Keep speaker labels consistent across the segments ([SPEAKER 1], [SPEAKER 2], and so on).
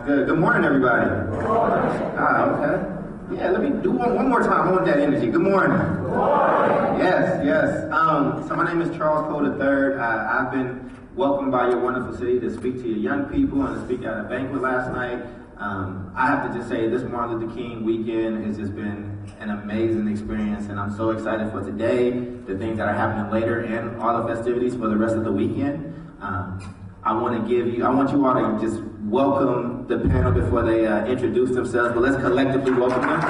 [SPEAKER 1] Good. Good morning, everybody. Good morning. Okay. Yeah, let me do one more time. I want that energy. Good morning. Good morning. Yes. So my name is Charles Cole III. I've been welcomed by your wonderful city to speak to your young people and to speak at a banquet last night. I have to just say this Martin Luther King weekend has just been an amazing experience, and I'm so excited for today, the things that are happening later, and all the festivities for the rest of the weekend. I want you all to just welcome the panel before they introduce themselves, but let's collectively welcome them.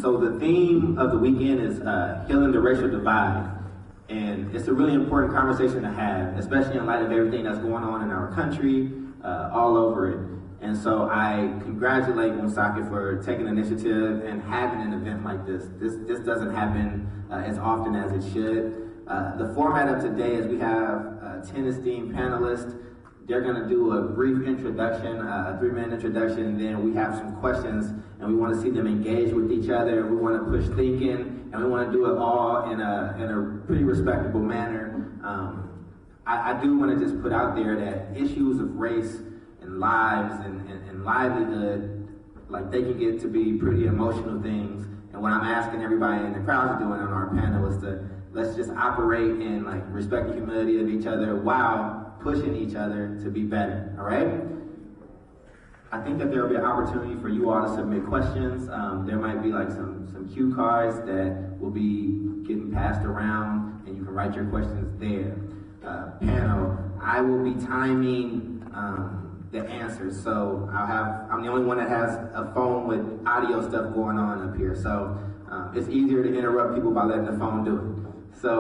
[SPEAKER 1] So the theme of the weekend is healing the racial divide. And it's a really important conversation to have, especially in light of everything that's going on in our country, all over it. And so I congratulate Woonsocket for taking initiative and having an event like this. This doesn't happen as often as it should. The format of today is we have 10 esteemed panelists. They're going to do a brief introduction, a 3-minute introduction, and then we have some questions, and we want to see them engage with each other. We want to push thinking, and we want to do it all in a pretty respectable manner. I do want to just put out there that issues of race and lives and livelihood, like they can get to be pretty emotional things. And what I'm asking everybody in the crowd to do on our panel is to let's just operate in like respect and humility of each other while pushing each other to be better, all right? I think that there will be an opportunity for you all to submit questions. There might be like some cue cards that will be getting passed around, and you can write your questions there. Panel, I will be timing the answers, so I'm the only one that has a phone with audio stuff going on up here, so it's easier to interrupt people by letting the phone do it. So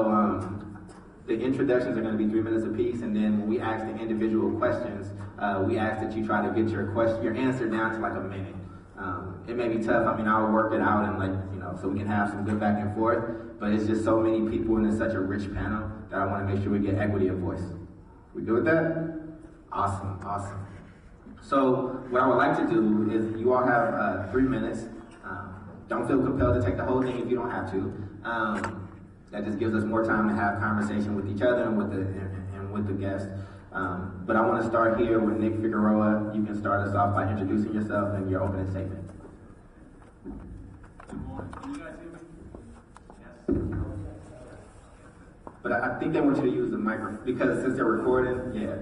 [SPEAKER 1] the introductions are going to be 3 minutes apiece, and then when we ask the individual questions, we ask that you try to get your answer down to like a minute. It may be tough. I mean, I'll work it out and so we can have some good back and forth. But it's just so many people and it's such a rich panel that I want to make sure we get equity of voice. We good with that? Awesome. So what I would like to do is you all have 3 minutes. Don't feel compelled to take the whole thing if you don't have to. That just gives us more time to have conversation with each other and with the guests. But I want to start here with Nick Figueroa. You can start us off by introducing yourself and your opening statement.
[SPEAKER 2] Good morning. Can you guys hear me? Yes.
[SPEAKER 1] But I think they want you to use the microphone because since they're recording, yeah.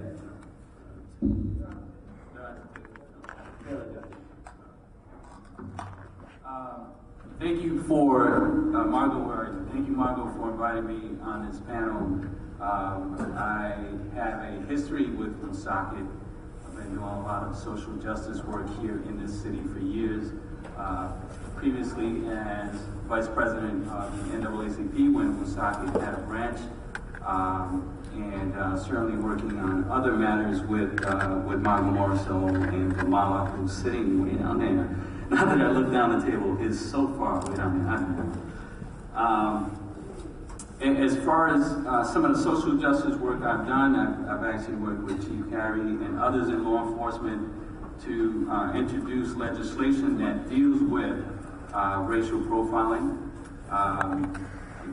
[SPEAKER 2] Thank you for Margot. Thank you, Margot, for inviting me on this panel. I have a history with Woonsocket. I've been doing a lot of social justice work here in this city for years. Previously, as vice president of the NAACP when Woonsocket had a branch, and certainly working on other matters with Margot Morisseau and Kamala, who's sitting way down there. Now that I look down the table, is so far away down there. As far as some of the social justice work I've done, I've actually worked with Chief Carey and others in law enforcement to introduce legislation that deals with racial profiling.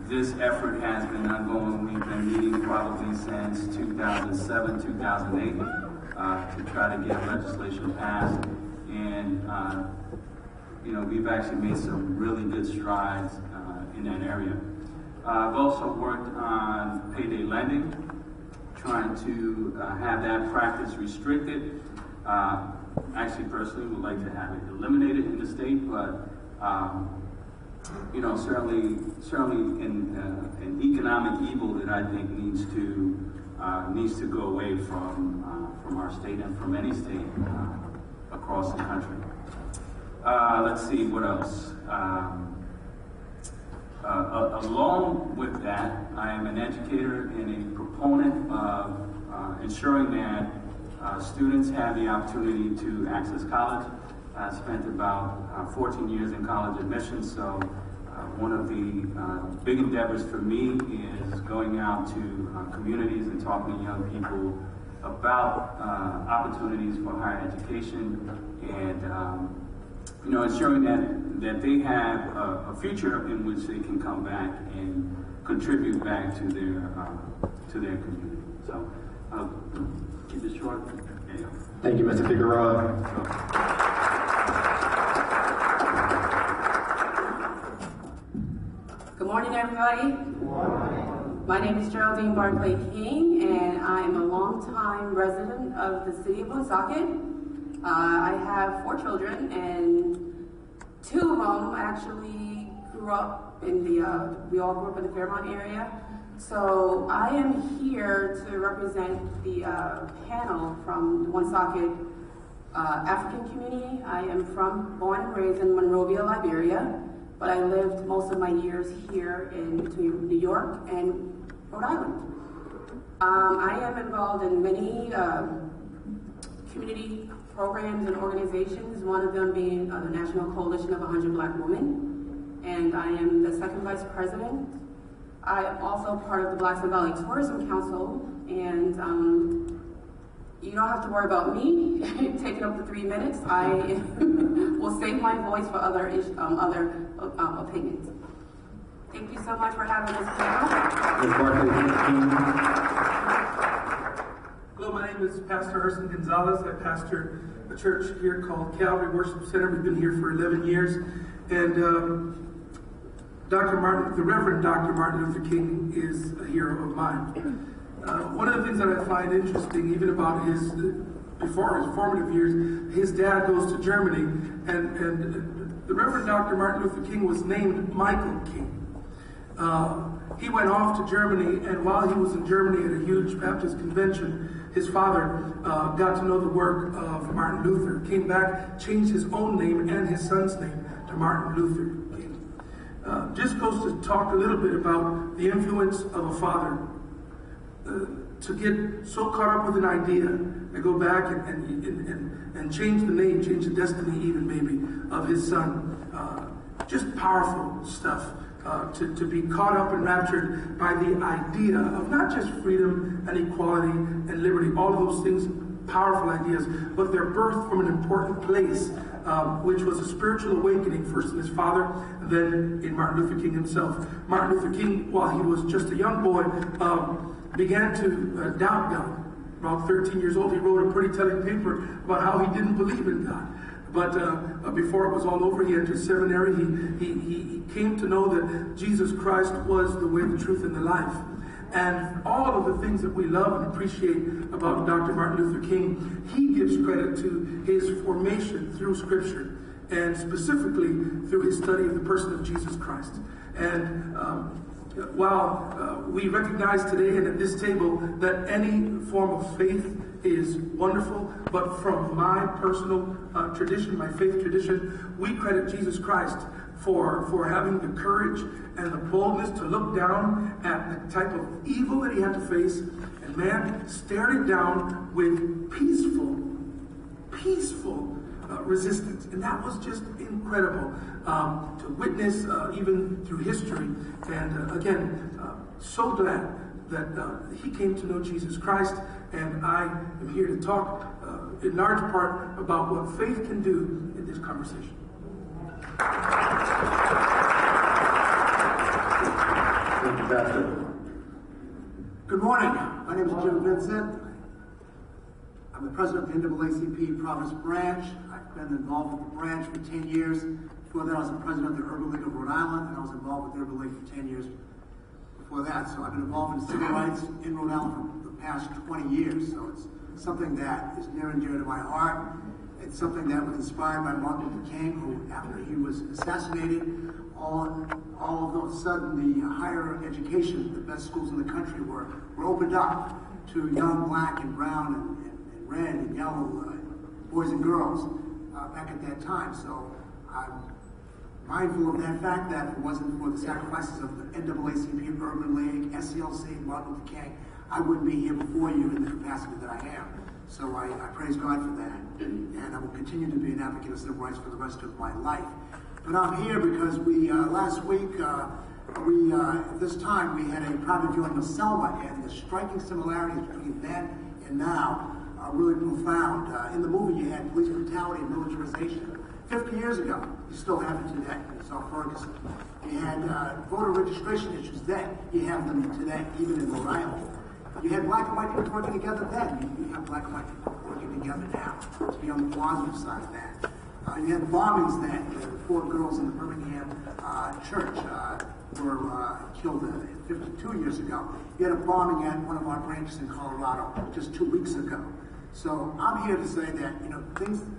[SPEAKER 2] This effort has been ongoing. We've been meeting probably since 2007, 2008 to try to get legislation passed. And we've actually made some really good strides in that area. I've also worked on payday lending, trying to have that practice restricted. Actually, personally, would like to have it eliminated in the state, but certainly an economic evil that I think needs to go away from our state and from any state across the country. Let's see, what else? Along with that, I am an educator and a proponent of ensuring that students have the opportunity to access college. I spent about 14 years in college admissions, so one of the big endeavors for me is going out to communities and talking to young people about opportunities for higher education and ensuring that they have a future in which they can come back and contribute back to to their community. So I'll keep it short. There you go.
[SPEAKER 1] Thank you, Mr. Figueroa.
[SPEAKER 3] Good morning, everybody. Good morning. My name is Geraldine Barclay King, and I am a longtime resident of the city of Woonsocket. I have 4 children, and 2 of them actually grew up in we all grew up in the Fairmont area. So I am here to represent the panel from the Woonsocket African community. I am born and raised in Monrovia, Liberia, but I lived most of my years here in between New York and Rhode Island. I am involved in many community programs and organizations, one of them being the National Coalition of 100 Black Women, and I am the 2nd Vice President. I am also part of the Blackstone Valley Tourism Council, and you don't have to worry about me taking up the 3 minutes. I will save my voice for other opinions. Thank you so much for having us here.
[SPEAKER 4] Hello, my name is Pastor Erskine Gonzalez. I pastor a church here called Calvary Worship Center. We've been here for 11 years. And the Reverend Dr. Martin Luther King is a hero of mine. One of the things that I find interesting, even about before his formative years, his dad goes to Germany, and the Reverend Dr. Martin Luther King was named Michael King. He went off to Germany, and while he was in Germany at a huge Baptist convention, his father got to know the work of Martin Luther, came back, changed his own name and his son's name to Martin Luther King. Just goes to talk a little bit about the influence of a father. To get so caught up with an idea and go back and change the name, change the destiny even maybe of his son. Just powerful stuff. To be caught up and raptured by the idea of not just freedom and equality and liberty, all of those things, powerful ideas, but they're birthed from an important place, which was a spiritual awakening, first in his father, then in Martin Luther King himself. Martin Luther King, while he was just a young boy, began to doubt God. About 13 years old, he wrote a pretty telling paper about how he didn't believe in God. But before it was all over, he entered seminary. He came to know that Jesus Christ was the way, the truth, and the life. And all of the things that we love and appreciate about Dr. Martin Luther King, he gives credit to his formation through Scripture, and specifically through his study of the person of Jesus Christ. And while we recognize today and at this table that any form of faith is wonderful, but from my personal tradition, my faith tradition, we credit Jesus Christ for having the courage and the boldness to look down at the type of evil that he had to face, and man stared it down with peaceful resistance. And that was just incredible to witness even through history. And again, so glad that he came to know Jesus Christ, and I am here to talk in large part about what faith can do in this conversation.
[SPEAKER 1] Thank you, Pastor.
[SPEAKER 5] Good morning. My name is Jim Vincent. I'm the president of the NAACP Providence Branch. I've been involved with the branch for 10 years. Before that, I was the president of the Urban League of Rhode Island, and I was involved with the Urban League for 10 years before that. So I've been involved in civil rights in Rhode Island for the past 20 years. So it's something that is near and dear to my heart. It's something that was inspired by Martin Luther King, who, after he was assassinated, all of a sudden the higher education, the best schools in the country were opened up to young black and brown and red and yellow boys and girls back at that time. So I'm mindful of that fact that if it wasn't for the sacrifices of the NAACP, Urban League, SCLC, and Martin Luther King, I wouldn't be here before you in the capacity that I am. So I praise God for that, and I will continue to be an advocate of civil rights for the rest of my life. But I'm here because we, last week, at this time, we had a private viewing of Selma, and the striking similarities between then and now are really profound. In the movie, you had police brutality and militarization. 50 years ago, you still have it today. You saw Ferguson. You had voter registration issues then. You have them today, even in Rhode Island. You had black and white people working together then. You have black and white people working together now to be on the positive side of that. You had bombings then. The 4 girls in the Birmingham church were killed 52 years ago. You had a bombing at one of our branches in Colorado just 2 weeks ago. So I'm here to say that,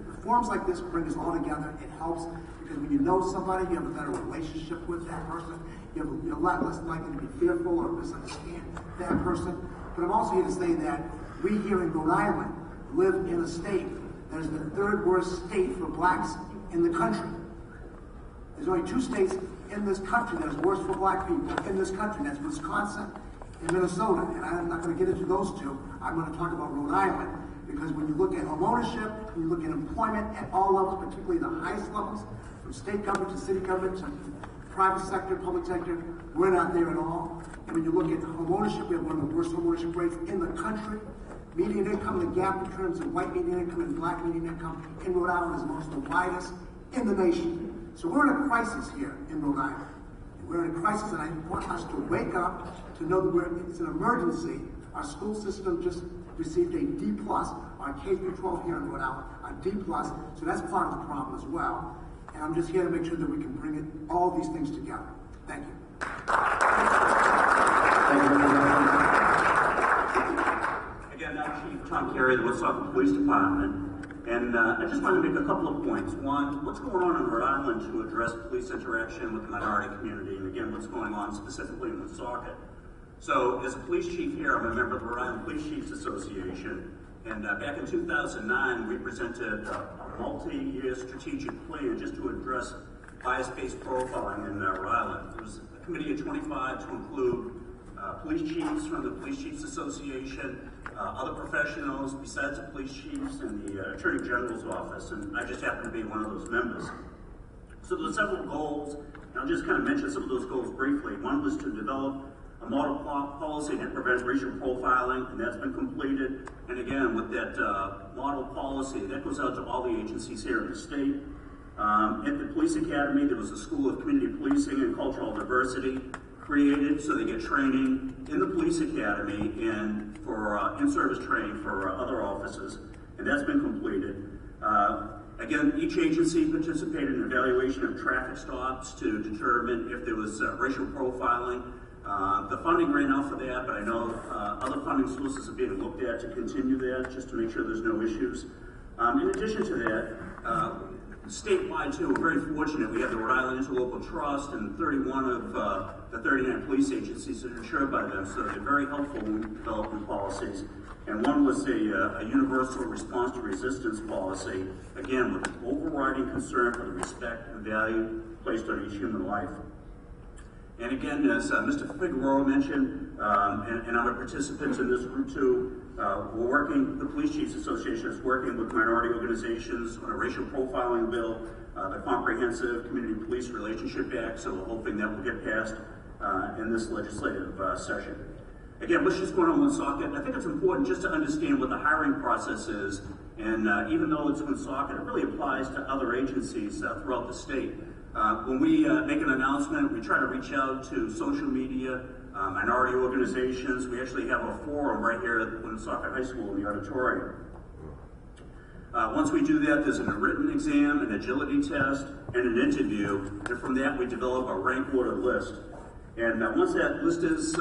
[SPEAKER 5] reforms like this bring us all together. It helps because when you know somebody, you have a better relationship with that person. You're a lot less likely to be fearful or misunderstand that person. But I'm also here to say that we here in Rhode Island live in a state that is the 3rd worst state for blacks in the country. There's only 2 states in this country that is worse for black people in this country. That's Wisconsin and Minnesota. And I'm not going to get into those 2. I'm going to talk about Rhode Island. Because when you look at home ownership, when you look at employment at all levels, particularly the highest levels, from state government to city government to private sector, public sector, we're not there at all. And when you look at home ownership, we have one of the worst home ownership rates in the country. Median income, the gap in terms of white median income and black median income in Rhode Island is amongst the widest in the nation. So we're in a crisis here in Rhode Island. We're in a crisis, and I want us to wake up to know that it's an emergency. Our school system just received a D+. Our K-12 here in Rhode Island, a D+. So that's part of the problem as well. And I'm just here to make sure that we can bring all these things together. Thank you.
[SPEAKER 6] Again, I'm Chief Tom Carey of the Woonsocket Police Department. And I just want to make a couple of points. One, what's going on in Rhode Island to address police interaction with the minority community? And again, what's going on specifically in Woonsocket? So, as a police chief here, I'm a member of the Rhode Island Police Chiefs Association. And back in 2009, we presented a multi-year strategic plan just to address bias-based profiling in Rhode Island. It was a committee of 25 to include police chiefs from the Police Chiefs Association, other professionals besides the police chiefs, and the Attorney General's office, and I just happen to be one of those members. So there were several goals, and I'll just kind of mention some of those goals briefly. One was to develop a model policy that prevents racial profiling, and that's been completed. And again, with that model policy, that goes out to all the agencies here in the state. At the Police Academy, there was a School of Community Policing and Cultural Diversity created, so they get training in the Police Academy and for in-service training for other officers, and that's been completed. Again, each agency participated in evaluation of traffic stops to determine if there was racial profiling. The funding ran out for that, but I know other funding sources are being looked at to continue that, just to make sure there's no issues. In addition to that, statewide too, we're very fortunate. We have the Rhode Island Interlocal Trust, and 31 of the 39 police agencies are insured by them, so they're very helpful in developing policies. And one was a universal response to resistance policy, again, with an overriding concern for the respect and value placed on each human life. And again, as Mr. Figueroa mentioned, and I'm a participant in this group too, we're working, the Police Chiefs Association is working with minority organizations on a racial profiling bill, the Comprehensive Community Police Relationship Act, so we're hoping that will get passed in this legislative session. Again, what's just going on with Woonsocket? I think it's important just to understand what the hiring process is, and even though it's Woonsocket, it really applies to other agencies throughout the state. When we make an announcement, we try to reach out to social media, minority organizations. We actually have a forum right here at Woonsocket High School in the auditorium. Once we do that, there's a written exam, an agility test, and an interview. And from that, we develop a rank order list. And once that list is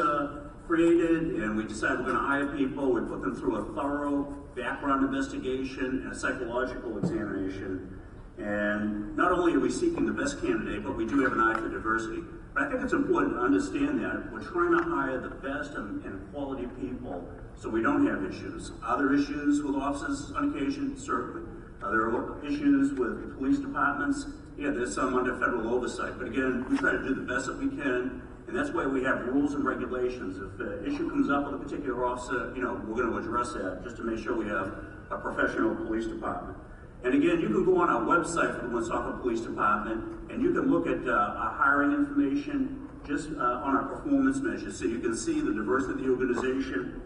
[SPEAKER 6] created and we decide we're going to hire people, we put them through a thorough background investigation and a psychological examination. And not only are we seeking the best candidate, but we do have an eye for diversity. But I think it's important to understand that we're trying to hire the best and quality people so we don't have issues. Are there issues with officers on occasion? Certainly. Are there issues with police departments? Yeah, there's some under federal oversight. But again, we try to do the best that we can, and that's why we have rules and regulations. If an issue comes up with a particular officer, we're going to address that just to make sure we have a professional police department. And again, you can go on our website for the Woonsocket Police Department, and you can look at our hiring information just on our performance measures, so you can see the diversity of the organization,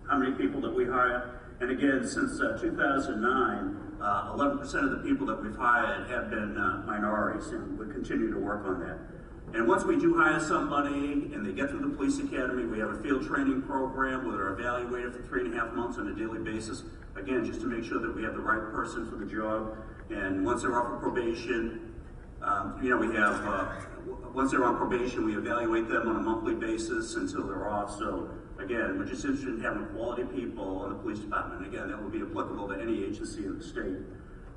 [SPEAKER 6] how many people that we hire. And again, since 2009, 11% of the people that we've hired have been minorities, and we continue to work on that. And once we do hire somebody and they get through the police academy, we have a field training program where they're evaluated for 3.5 months on a daily basis. Again, just to make sure that we have the right person for the job. And once they're off of probation, once they're on probation, we evaluate them on a monthly basis until they're off. So again, we're just interested in having quality people on the police department. Again, that will be applicable to any agency in the state.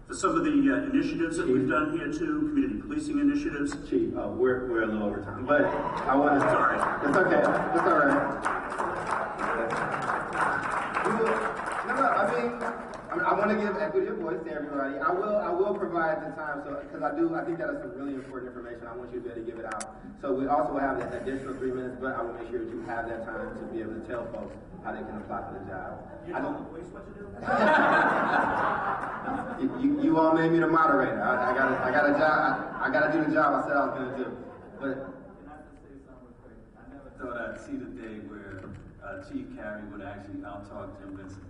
[SPEAKER 6] For some of the initiatives that we've done here too, community policing initiatives.
[SPEAKER 1] Chief, we're a little over time, but I want to.
[SPEAKER 6] Sorry.
[SPEAKER 1] It's okay. It's all right. I want to give equity of voice to everybody. I will provide the time, so because I think that is some really important information. I want you to be able to give it out. So we also will have that additional 3 minutes, but I will make sure that you have that time to be able to tell folks how they can apply for the job. I don't. You all made me the moderator. I got a job. I got to do the job I said I was going to do. But
[SPEAKER 2] Can I just say something real quick? I never thought I'd see the day where Chief Carey would actually out-talk Jim Vincent.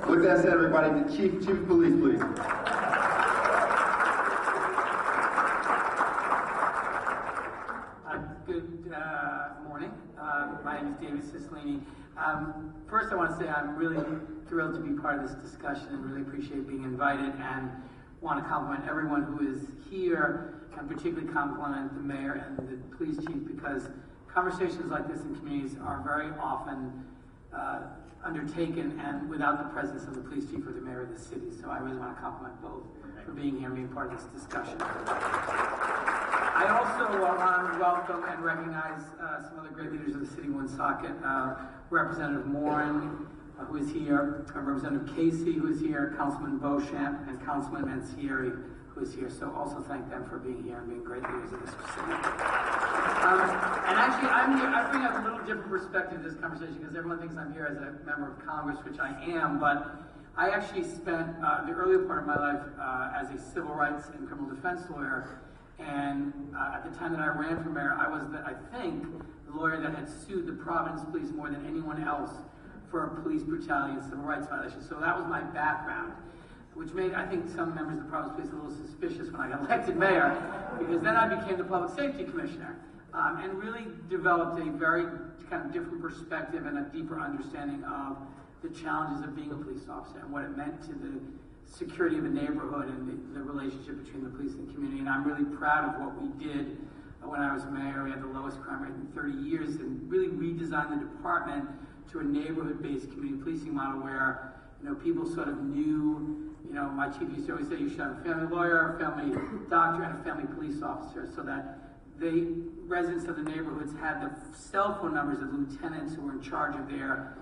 [SPEAKER 1] With that said, everybody, the chief of police, please.
[SPEAKER 7] Good morning. My name is David Cicilline. First, I want to say I'm really thrilled to be part of this discussion and really appreciate being invited, and want to compliment everyone who is here, and particularly compliment the mayor and the police chief, because conversations like this in communities are very often undertaken and without the presence of the police chief or the mayor of the city. So I really want to compliment both for being here and being part of this discussion. I also want to welcome and recognize some other great leaders of the city of Woonsocket, Representative Morin, who is here, Representative Casey, who is here, Councilman Beauchamp, and Councilman Mansieri, who is here. So also thank them for being here and being great leaders of this city. And actually, I'm here, I bring up a little different perspective to this conversation because everyone thinks I'm here as a member of Congress, which I am, but I actually spent the earlier part of my life as a civil rights and criminal defense lawyer. And at the time that I ran for mayor, I was, I think, the lawyer that had sued the Providence Police more than anyone else for police brutality and civil rights violations. So that was my background, which made, I think, some members of the Providence Police a little suspicious when I got elected mayor, because then I became the public safety commissioner and really developed a very kind of different perspective and a deeper understanding of the challenges of being a police officer and what it meant to the security of a neighborhood and the relationship between the police and the community. And I'm really proud of what we did when I was mayor. We had the lowest crime rate in 30 years and really redesigned the department to a neighborhood-based community policing model where, people sort of knew, my chief used to always say you should have a family lawyer, a family doctor, and a family police officer, so that the residents of the neighborhoods had the cell phone numbers of lieutenants who were in charge of their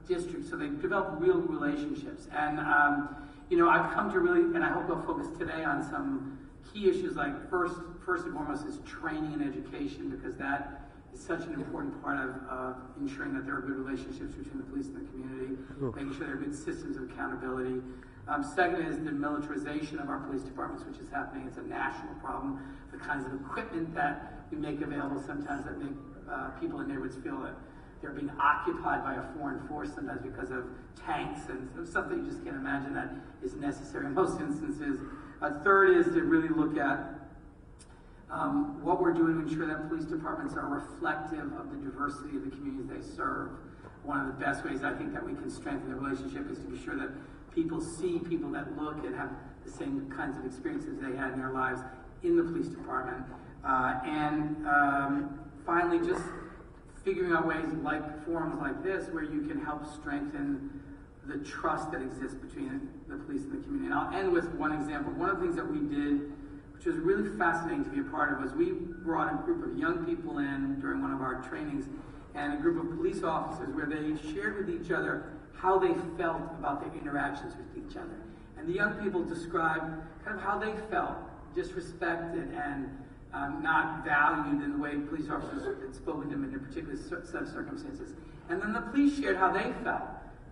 [SPEAKER 7] district, so they developed real relationships. And I've come to really, and I hope I'll focus today on some key issues like first and foremost is training and education, because that is such an important part of ensuring that there are good relationships between the police and the community, making sure there are good systems of accountability. Second is the militarization of our police departments, which is happening. It's a national problem. The kinds of equipment that we make available sometimes that make people in neighborhoods feel that they're being occupied by a foreign force, sometimes because of tanks and something you just can't imagine that is necessary in most instances. Third is to really look at what we're doing to ensure that police departments are reflective of the diversity of the communities they serve. One of the best ways I think that we can strengthen the relationship is to be sure that people see people that look and have the same kinds of experiences they had in their lives in the police department. Finally, just figuring out ways like forums like this where you can help strengthen the trust that exists between the police and the community. And I'll end with one example. One of the things that we did, which was really fascinating to be a part of, was we brought a group of young people in during one of our trainings and a group of police officers where they shared with each other how they felt about their interactions with each other. And the young people described kind of how they felt disrespected and not valued in the way police officers had spoken to them in a particular set of circumstances. And then the police shared how they felt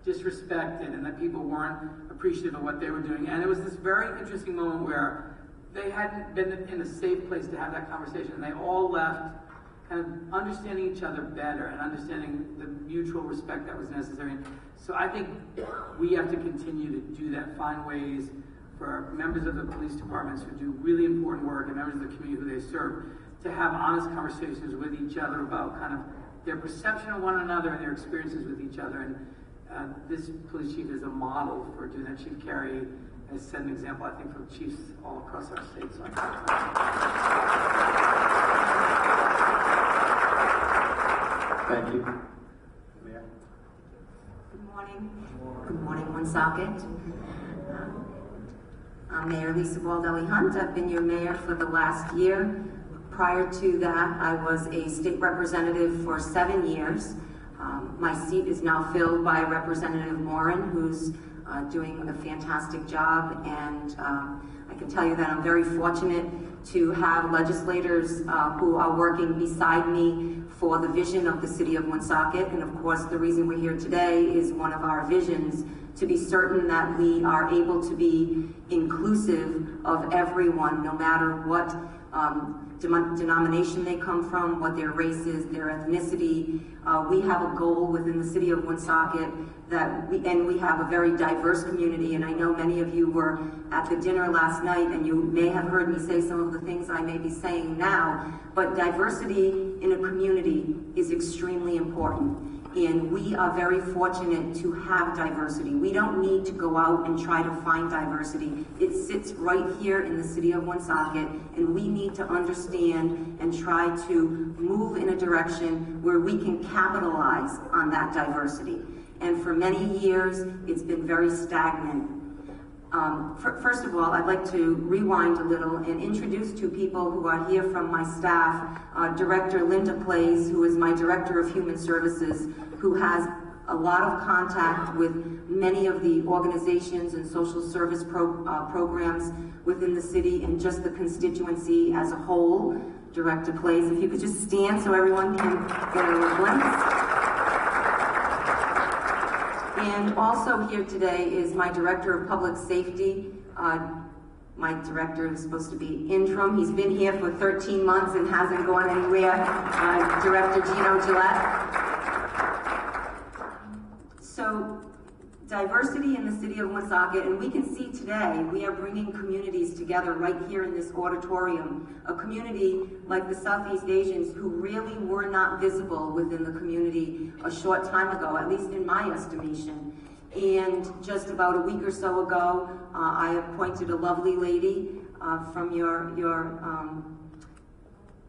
[SPEAKER 7] disrespected and that people weren't appreciative of what they were doing. And it was this very interesting moment where they hadn't been in a safe place to have that conversation, and they all left kind of understanding each other better and understanding the mutual respect that was necessary. So I think we have to continue to do that, find ways for members of the police departments who do really important work and members of the community who they serve to have honest conversations with each other about kind of their perception of one another and their experiences with each other. And this police chief is a model for doing that. Chief Carey has set an example, I think, for chiefs all across our state. So
[SPEAKER 1] Thank you. Mayor.
[SPEAKER 8] Good morning. Good morning, Woonsocket. I'm Mayor Lisa Baldelli Hunt. I've been your mayor for the last year. Prior to that, I was a state representative for 7 years. My seat is now filled by Representative Morin, who's doing a fantastic job, and I can tell you that I'm very fortunate to have legislators who are working beside me for the vision of the city of Woonsocket. And of course, the reason we're here today is one of our visions, to be certain that we are able to be inclusive of everyone, no matter what denomination they come from, what their race is, their ethnicity. We have a goal within the city of Woonsocket and we have a very diverse community, and I know many of you were at the dinner last night and you may have heard me say some of the things I may be saying now, but diversity in a community is extremely important. And we are very fortunate to have diversity. We don't need to go out and try to find diversity. It sits right here in the city of Woonsocket, and we need to understand and try to move in a direction where we can capitalize on that diversity. And for many years, it's been very stagnant. First of all, I'd like to rewind a little and introduce two people who are here from my staff. Director Linda Plays, who is my Director of Human Services, who has a lot of contact with many of the organizations and social service programs within the city and just the constituency as a whole. Director Plays, if you could just stand so everyone can get a glimpse. And also here today is my Director of Public Safety. My director is supposed to be interim. He's been here for 13 months and hasn't gone anywhere. Director Gino Gillette. So, diversity in the city of Woonsocket, and we can see today we are bringing communities together right here in this auditorium. A community like the Southeast Asians who really were not visible within the community a short time ago, at least in my estimation. And just about a week or so ago, I appointed a lovely lady from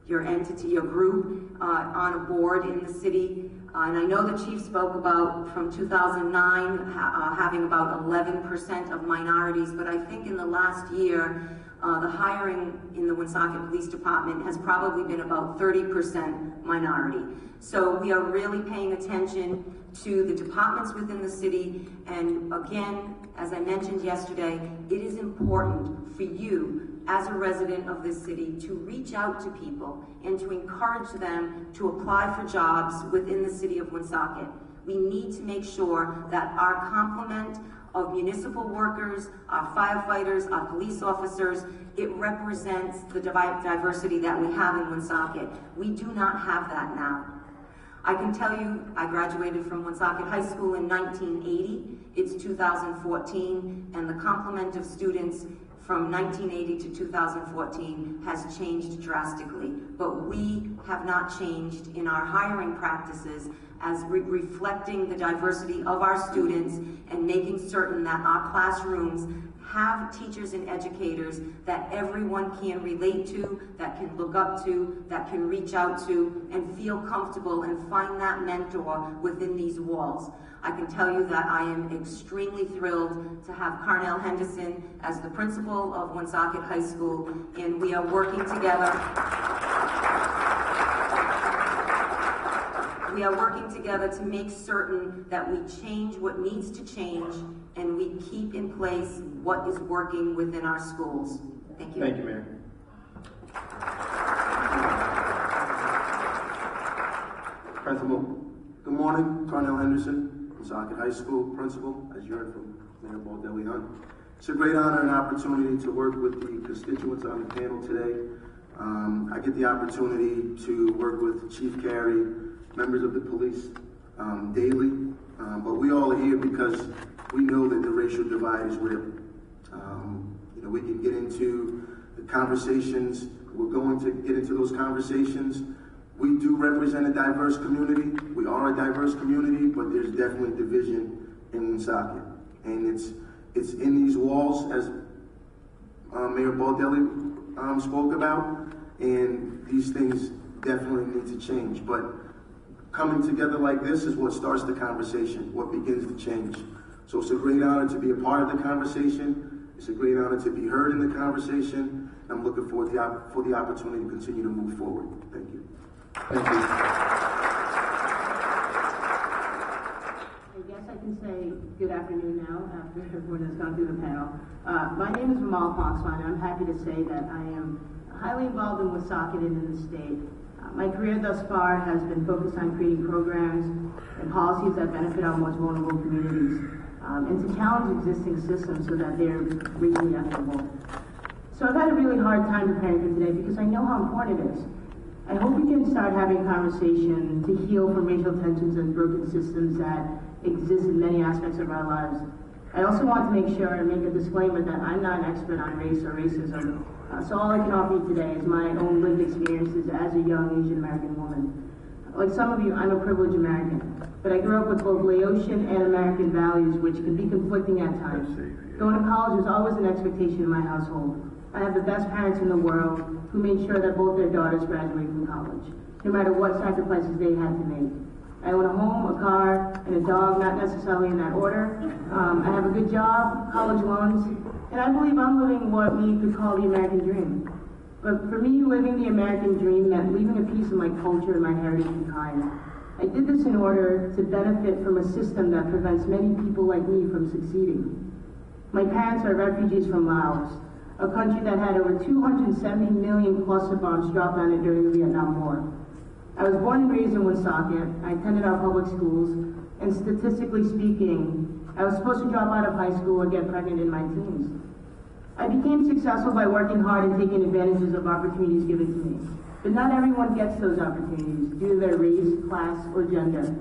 [SPEAKER 8] your entity, your group, on a board in the city. And I know the chief spoke about from 2009 having about 11% of minorities, but I think in the last year, the hiring in the Woonsocket Police Department has probably been about 30% minority. So we are really paying attention to the departments within the city, and again, as I mentioned yesterday, it is important for you as a resident of this city to reach out to people and to encourage them to apply for jobs within the city of Woonsocket. We need to make sure that our complement of municipal workers, our firefighters, our police officers, it represents the diversity that we have in Woonsocket. We do not have that now. I can tell you, I graduated from Woonsocket High School in 1980. It's 2014, and the complement of students from 1980 to 2014 has changed drastically. But we have not changed in our hiring practices as reflecting the diversity of our students and making certain that our classrooms have teachers and educators that everyone can relate to, that can look up to, that can reach out to, and feel comfortable and find that mentor within these walls. I can tell you that I am extremely thrilled to have Carnell Henderson as the principal of Woonsocket High School, and we are working together. We are working together to make certain that we change what needs to change and we keep in place what is working within our schools. Thank you.
[SPEAKER 1] Thank you, Mayor.
[SPEAKER 9] Principal. Good morning, Carnell Henderson, Woonsocket High School principal, as you heard from Mayor Baldelli Hunt. It's a great honor and opportunity to work with the constituents on the panel today. I get the opportunity to work with Chief Carey, members of the police daily, but we all are here because we know that the racial divide is real. We can get into the conversations. We're going to get into those conversations. We do represent a diverse community. We are a diverse community, but there's definitely division in Woonsocket. And it's in these walls, as Mayor Baldelli spoke about, and these things definitely need to change. But coming together like this is what starts the conversation, what begins the change. So it's a great honor to be a part of the conversation. It's a great honor to be heard in the conversation. I'm looking forward for the opportunity to continue to move forward. Thank you.
[SPEAKER 10] Thank you. I guess I can say good afternoon now after everyone has gone through the panel. My name is Ramal Foxman, and I'm happy to say that I am highly involved in Woonsocket and in the state. My career thus far has been focused on creating programs and policies that benefit our most vulnerable communities, and to challenge existing systems so that they're regionally equitable. So I've had a really hard time preparing for today because I know how important it is. I hope we can start having a conversation to heal from racial tensions and broken systems that exist in many aspects of our lives. I also want to make sure and make a disclaimer that I'm not an expert on race or racism. So all I can offer you today is my own lived experiences as a young Asian American woman. Like some of you, I'm a privileged American, but I grew up with both Laotian and American values, which can be conflicting at times. Going to college was always an expectation in my household. I have the best parents in the world who made sure that both their daughters graduate from college, no matter what sacrifices they had to make. I own a home, a car, and a dog, not necessarily in that order. I have a good job, college loans, and I believe I'm living what we could call the American dream. But for me, living the American dream meant leaving a piece of my culture and my heritage behind. I did this in order to benefit from a system that prevents many people like me from succeeding. My parents are refugees from Laos, a country that had over 270 million cluster bombs dropped on it during the Vietnam War. I was born and raised in Woonsocket. I attended our public schools, and statistically speaking, I was supposed to drop out of high school or get pregnant in my teens. I became successful by working hard and taking advantages of opportunities given to me. But not everyone gets those opportunities due to their race, class, or gender.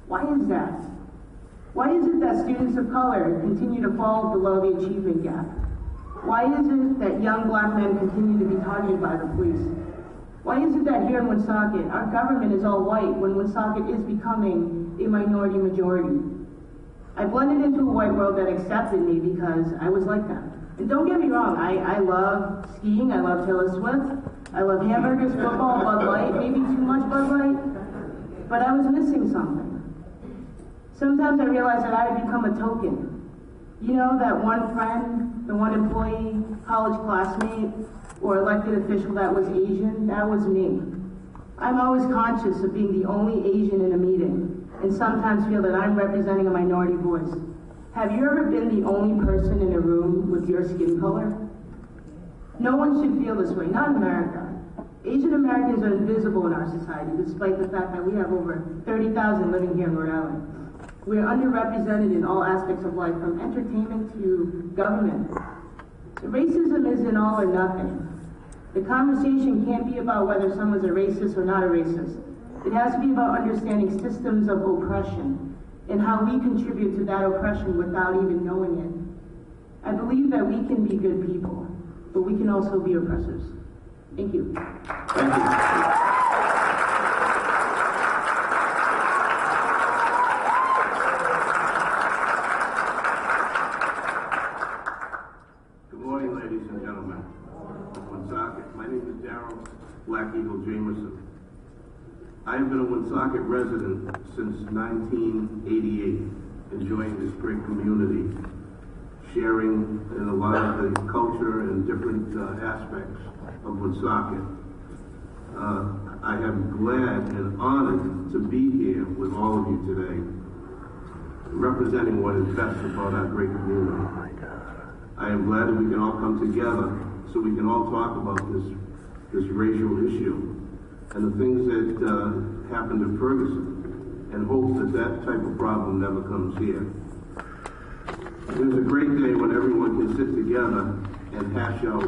[SPEAKER 10] Why is that? Why is it that students of color continue to fall below the achievement gap? Why is it that young black men continue to be targeted by the police? Why is it that here in Woonsocket, our government is all white when Woonsocket is becoming a minority majority? I blended into a white world that accepted me because I was like them. And don't get me wrong, I love skiing, I love Taylor Swift, I love hamburgers, football, Bud Light, maybe too much Bud Light, but I was missing something. Sometimes I realized that I had become a token. You know, that one friend, the one employee, college classmate, or elected official that was Asian, that was me. I'm always conscious of being the only Asian in a meeting, and sometimes feel that I'm representing a minority voice. Have you ever been the only person in a room with your skin color? No one should feel this way, not in America. Asian Americans are invisible in our society, despite the fact that we have over 30,000 living here in Rhode Island. We are underrepresented in all aspects of life, from entertainment to government. So racism isn't all or nothing. The conversation can't be about whether someone's a racist or not a racist. It has to be about understanding systems of oppression and how we contribute to that oppression without even knowing it. I believe that we can be good people, but we can also be oppressors. Thank you.
[SPEAKER 9] Thank you.
[SPEAKER 11] Good morning, ladies and gentlemen of Woonsocket. My name is Darrell Black Eagle Jamerson. I have been a Woonsocket resident since 1988, enjoying this great community, sharing in a lot of the culture and different aspects of Woonsocket. I am glad and honored to be here with all of you today, representing what is best about our great community. I am glad that we can all come together so we can all talk about this racial issue and the things that happened in Ferguson, and hope that that type of problem never comes here. It is a great day when everyone can sit together and hash out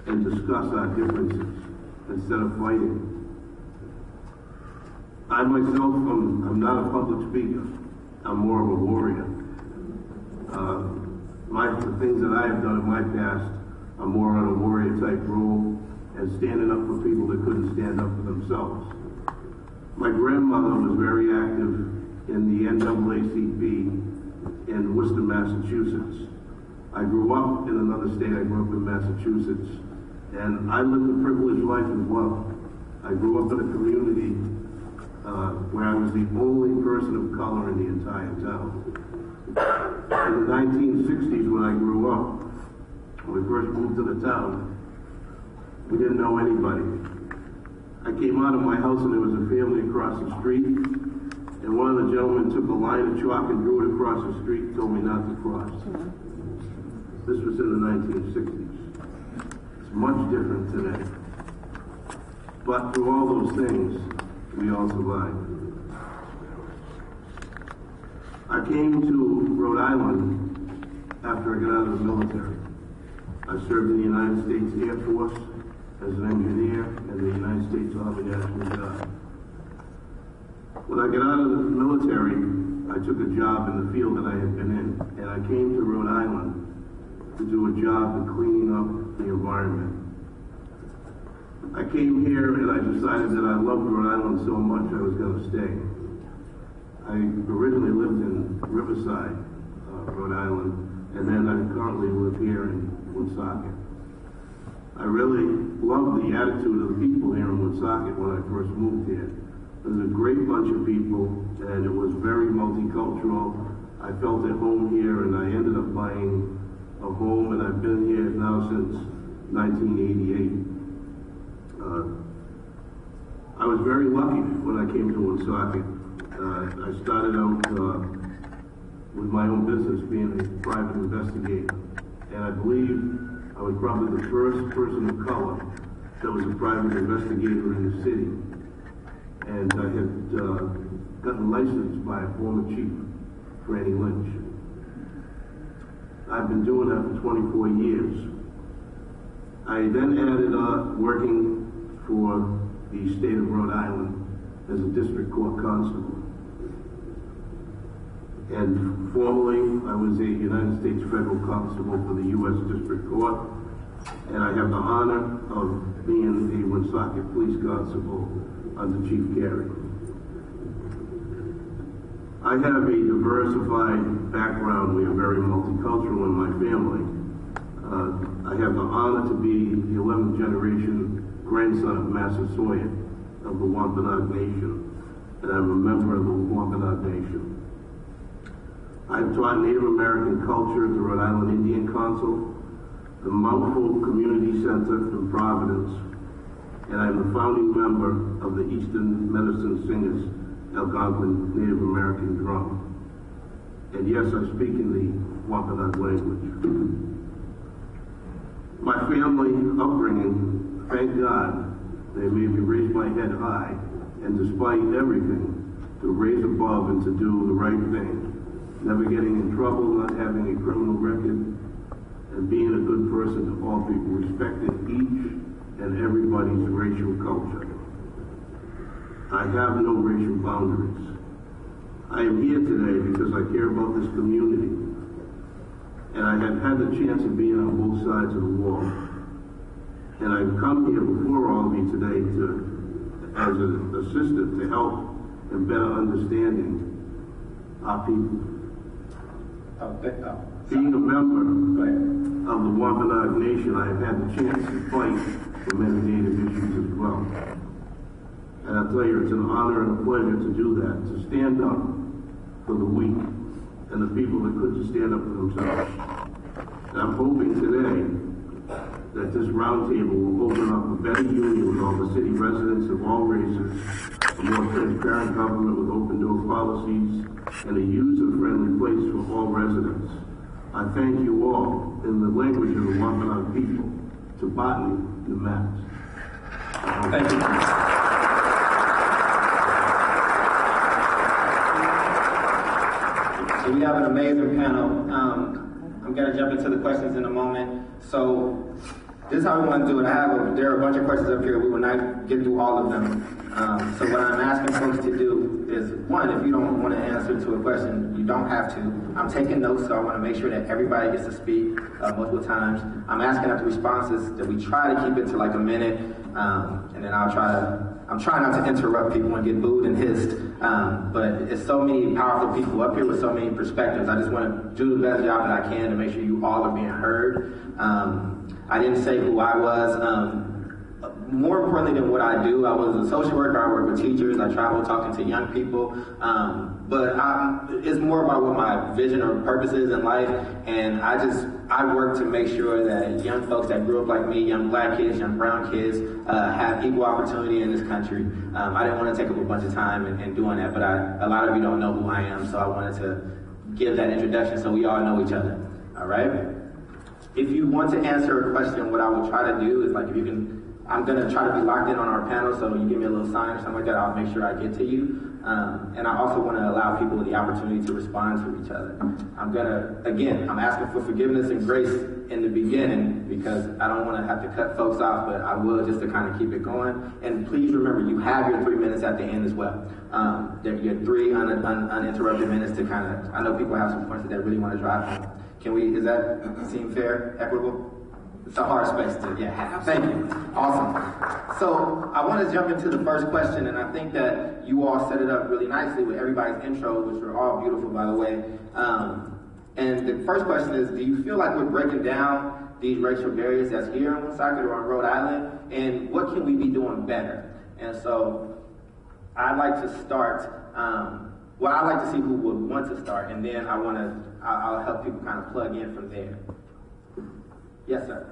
[SPEAKER 11] and discuss our differences instead of fighting. I myself, I'm not a public speaker. I'm more of a warrior. the things that I have done in my past are more on a warrior type role and standing up for people that couldn't stand up for themselves. My grandmother was very active in the NAACP in Worcester, Massachusetts. I grew up in another state. I grew up in Massachusetts, and I lived a privileged life as well. I grew up in a community where I was the only person of color in the entire town. In the 1960s, when I grew up, when we first moved to the town, we didn't know anybody. I came out of my house and there was a family across the street, and one of the gentlemen took a line of chalk and drew it across the street and told me not to cross. This was in the 1960s. It's much different today. But through all those things, we all survived. I came to Rhode Island after I got out of the military. I served in the United States Air Force as an engineer in the United States Army National Guard. When I got out of the military, I took a job in the field that I had been in, and I came to Rhode Island to do a job in cleaning up the environment. I came here and I decided that I loved Rhode Island so much I was going to stay. I originally lived in Riverside, Rhode Island, and then I currently live here in Woonsocket. I really loved the attitude of the people here in Woonsocket when I first moved here. It was a great bunch of people, and it was very multicultural. I felt at home here, and I ended up buying a home, and I've been here now since 1988. I was very lucky when I came to Woonsocket. I started out with my own business, being a private investigator, and I believe I was probably the first person of color that was a private investigator in the city. And I had gotten licensed by a former chief, Franny Lynch. I've been doing that for 24 years. I then added working for the state of Rhode Island as a district court constable. And formerly, I was a United States federal constable for the U.S. District Court, and I have the honor of being a Woonsocket police constable under Chief Carey. I have a diversified background. We are very multicultural in my family. I have the honor to be the 11th generation grandson of Massasoit of the Wampanoag Nation, and I'm a member of the Wampanoag Nation. I've taught Native American culture at the Rhode Island Indian Council, the Mountful Community Center in Providence, and I'm the founding member of the Eastern Medicine Singers Algonquin Native American Drum. And yes, I speak in the Wampanoag language. My family upbringing, thank God, they made me raise my head high, and despite everything, to raise above and to do the right thing. Never getting in trouble, not having a criminal record, and being a good person to all people, respecting each and everybody's racial culture. I have no racial boundaries. I am here today because I care about this community, and I have had the chance of being on both sides of the wall. And I've come here before all of you today as an assistant to help in better understanding our people. Being a member of the Wampanoag Nation, I have had the chance to fight for many Native issues as well. And I'll tell you, it's an honor and a pleasure to do that, to stand up for the weak and the people that couldn't stand up for themselves. And I'm hoping today that this roundtable will open up a better union with all the city residents of all races, a more transparent government with open door policies, and a user-friendly place for all residents. I thank you all, in the language of the Wampanoag people, to Botany, the Mats.
[SPEAKER 1] Thank you. So we have an amazing panel. I'm going to jump into the questions in a moment. So this is how we want to do it. There are a bunch of questions up here. We will not get through all of them. So what I'm asking folks to do is one, if you don't want to answer to a question, you don't have to. I'm taking notes, so I want to make sure that everybody gets to speak multiple times. I'm asking after responses that we try to keep it to like a minute, and then I'm trying not to interrupt people and get booed and hissed, but it's so many powerful people up here with so many perspectives. I just want to do the best job that I can to make sure you all are being heard. I didn't say who I was. More importantly than what I do, I was a social worker. I work with teachers. I travel talking to young people. But it's more about what my vision or purpose is in life. And I work to make sure that young folks that grew up like me, young black kids, young brown kids, have equal opportunity in this country. I didn't want to take up a bunch of time in doing that, but a lot of you don't know who I am, so I wanted to give that introduction so we all know each other. All right? If you want to answer a question, what I will try to do is, like, if you can, I'm going to try to be locked in on our panel, so you give me a little sign or something like that, I'll make sure I get to you. And I also want to allow people the opportunity to respond to each other. I'm asking for forgiveness and grace in the beginning because I don't want to have to cut folks off, but I will just to kind of keep it going. And please remember, you have your 3 minutes at the end as well. Your 3 uninterrupted minutes to kind of, I know people have some points that they really want to drive home. Does that seem fair, equitable? It's a hard space to have. Thank you. Awesome. So I want to jump into the first question, and I think that you all set it up really nicely with everybody's intro, which were all beautiful, by the way. And the first question is, do you feel like we're breaking down these racial barriers that's here in Woonsocket or on Rhode Island, and what can we be doing better? And so I'd like to start, I'd like to see who would want to start, and then I'll help people kind of plug in from there. Yes, sir.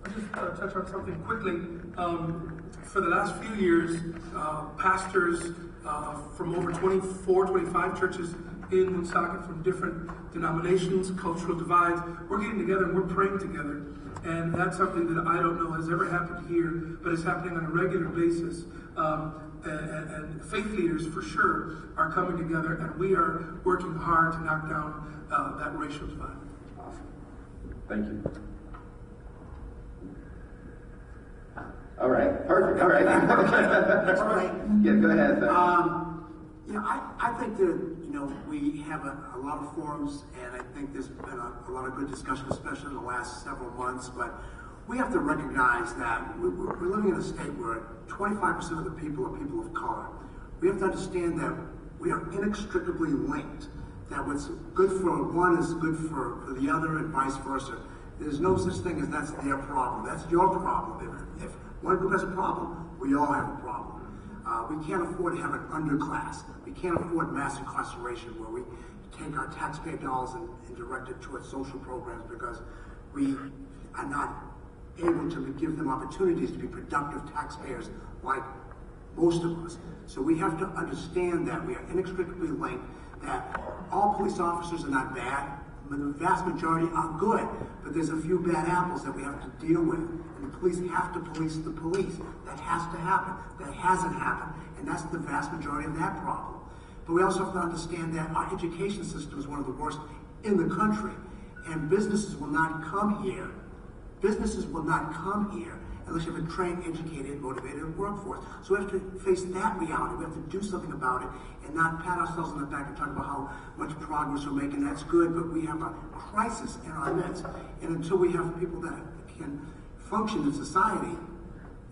[SPEAKER 4] I'll just touch on something quickly. For the last few years, pastors from over 24, 25 churches in Woonsocket from different denominations, cultural divides, we're getting together and we're praying together. And that's something that I don't know has ever happened here, but it's happening on a regular basis. And faith leaders, for sure, are coming together, and we are working hard to knock down that racial divide.
[SPEAKER 1] Awesome. Thank you. All right, perfect. All right. Yeah, go ahead, sir.
[SPEAKER 5] I think that, we have a lot of forums, and I think there's been a lot of good discussion, especially in the last several months, but we have to recognize that we're living in a state where 25% of the people are people of color. We have to understand that we are inextricably linked, that what's good for one is good for the other and vice versa. There's no such thing as that's their problem. That's your problem. If one group has a problem, we all have a problem. We can't afford to have an underclass. We can't afford mass incarceration where we take our taxpayer dollars and direct it towards social programs because we are not able to give them opportunities to be productive taxpayers like most of us. So we have to understand that we are inextricably linked, that all police officers are not bad, but the vast majority are good, but there's a few bad apples that we have to deal with. And the police have to police the police. That has to happen. That hasn't happened, and that's the vast majority of that problem. But we also have to understand that our education system is one of the worst in the country, and businesses will not come here. Businesses will not come here unless you have a trained, educated, motivated workforce. So we have to face that reality. We have to do something about it and not pat ourselves on the back and talk about how much progress we're making. That's good, but we have a crisis in our midst. And until we have people that can function in society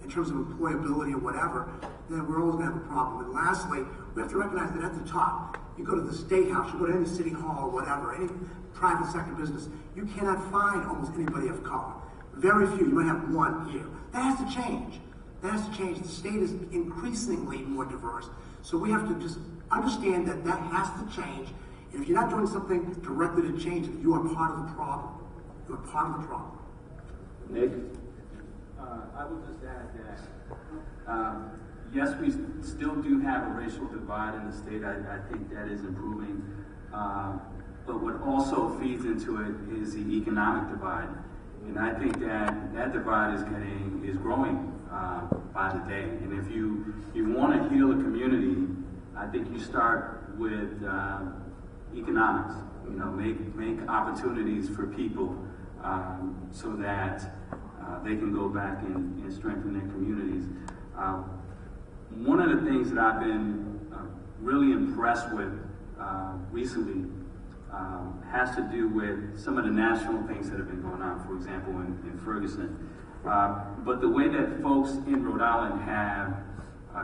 [SPEAKER 5] in terms of employability or whatever, then we're always going to have a problem. And lastly, we have to recognize that at the top, you go to the State House, you go to any city hall or whatever, any private sector business, you cannot find almost anybody of color. Very few. You might have one here. That has to change. That has to change. The state is increasingly more diverse. So we have to just understand that that has to change. And if you're not doing something directly to change it, you are part of the problem. You are part of the problem.
[SPEAKER 1] Nick?
[SPEAKER 2] I would just add that, yes, we still do have a racial divide in the state. I think that is improving. But what also feeds into it is the economic divide. And I think that divide is growing by the day. And if you want to heal a community, I think you start with economics. Make opportunities for people so that they can go back and strengthen their communities. One of the things that I've been really impressed with recently has to do with some of the national things that have been going on, for example, in Ferguson. But the way that folks in Rhode Island have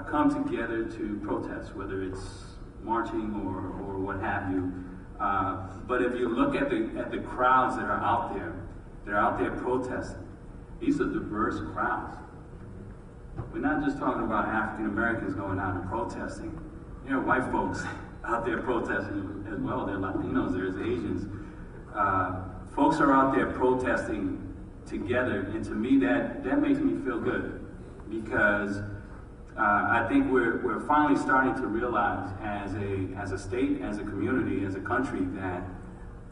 [SPEAKER 2] come together to protest, whether it's marching or what have you. But if you look at the crowds that are out there protesting, these are diverse crowds. We're not just talking about African Americans going out and protesting. There are white folks out there protesting as well. There are Latinos, there's Asians. Folks are out there protesting together, and to me that makes me feel good, because I think we're finally starting to realize as a state, as a community, as a country, that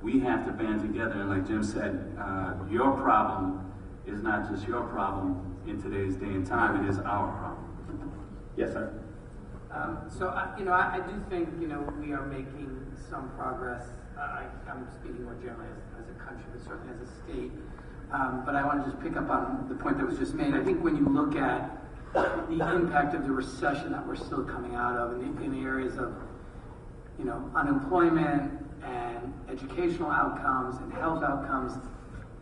[SPEAKER 2] we have to band together. And like Jim said, your problem is not just your problem in today's day and time, it is our problem.
[SPEAKER 1] Yes, sir.
[SPEAKER 7] I do think, we are making some progress. I'm speaking more generally as a country, but certainly as a state. But I want to just pick up on the point that was just made. I think when you look at the impact of the recession that we're still coming out of in the areas of, unemployment and educational outcomes and health outcomes,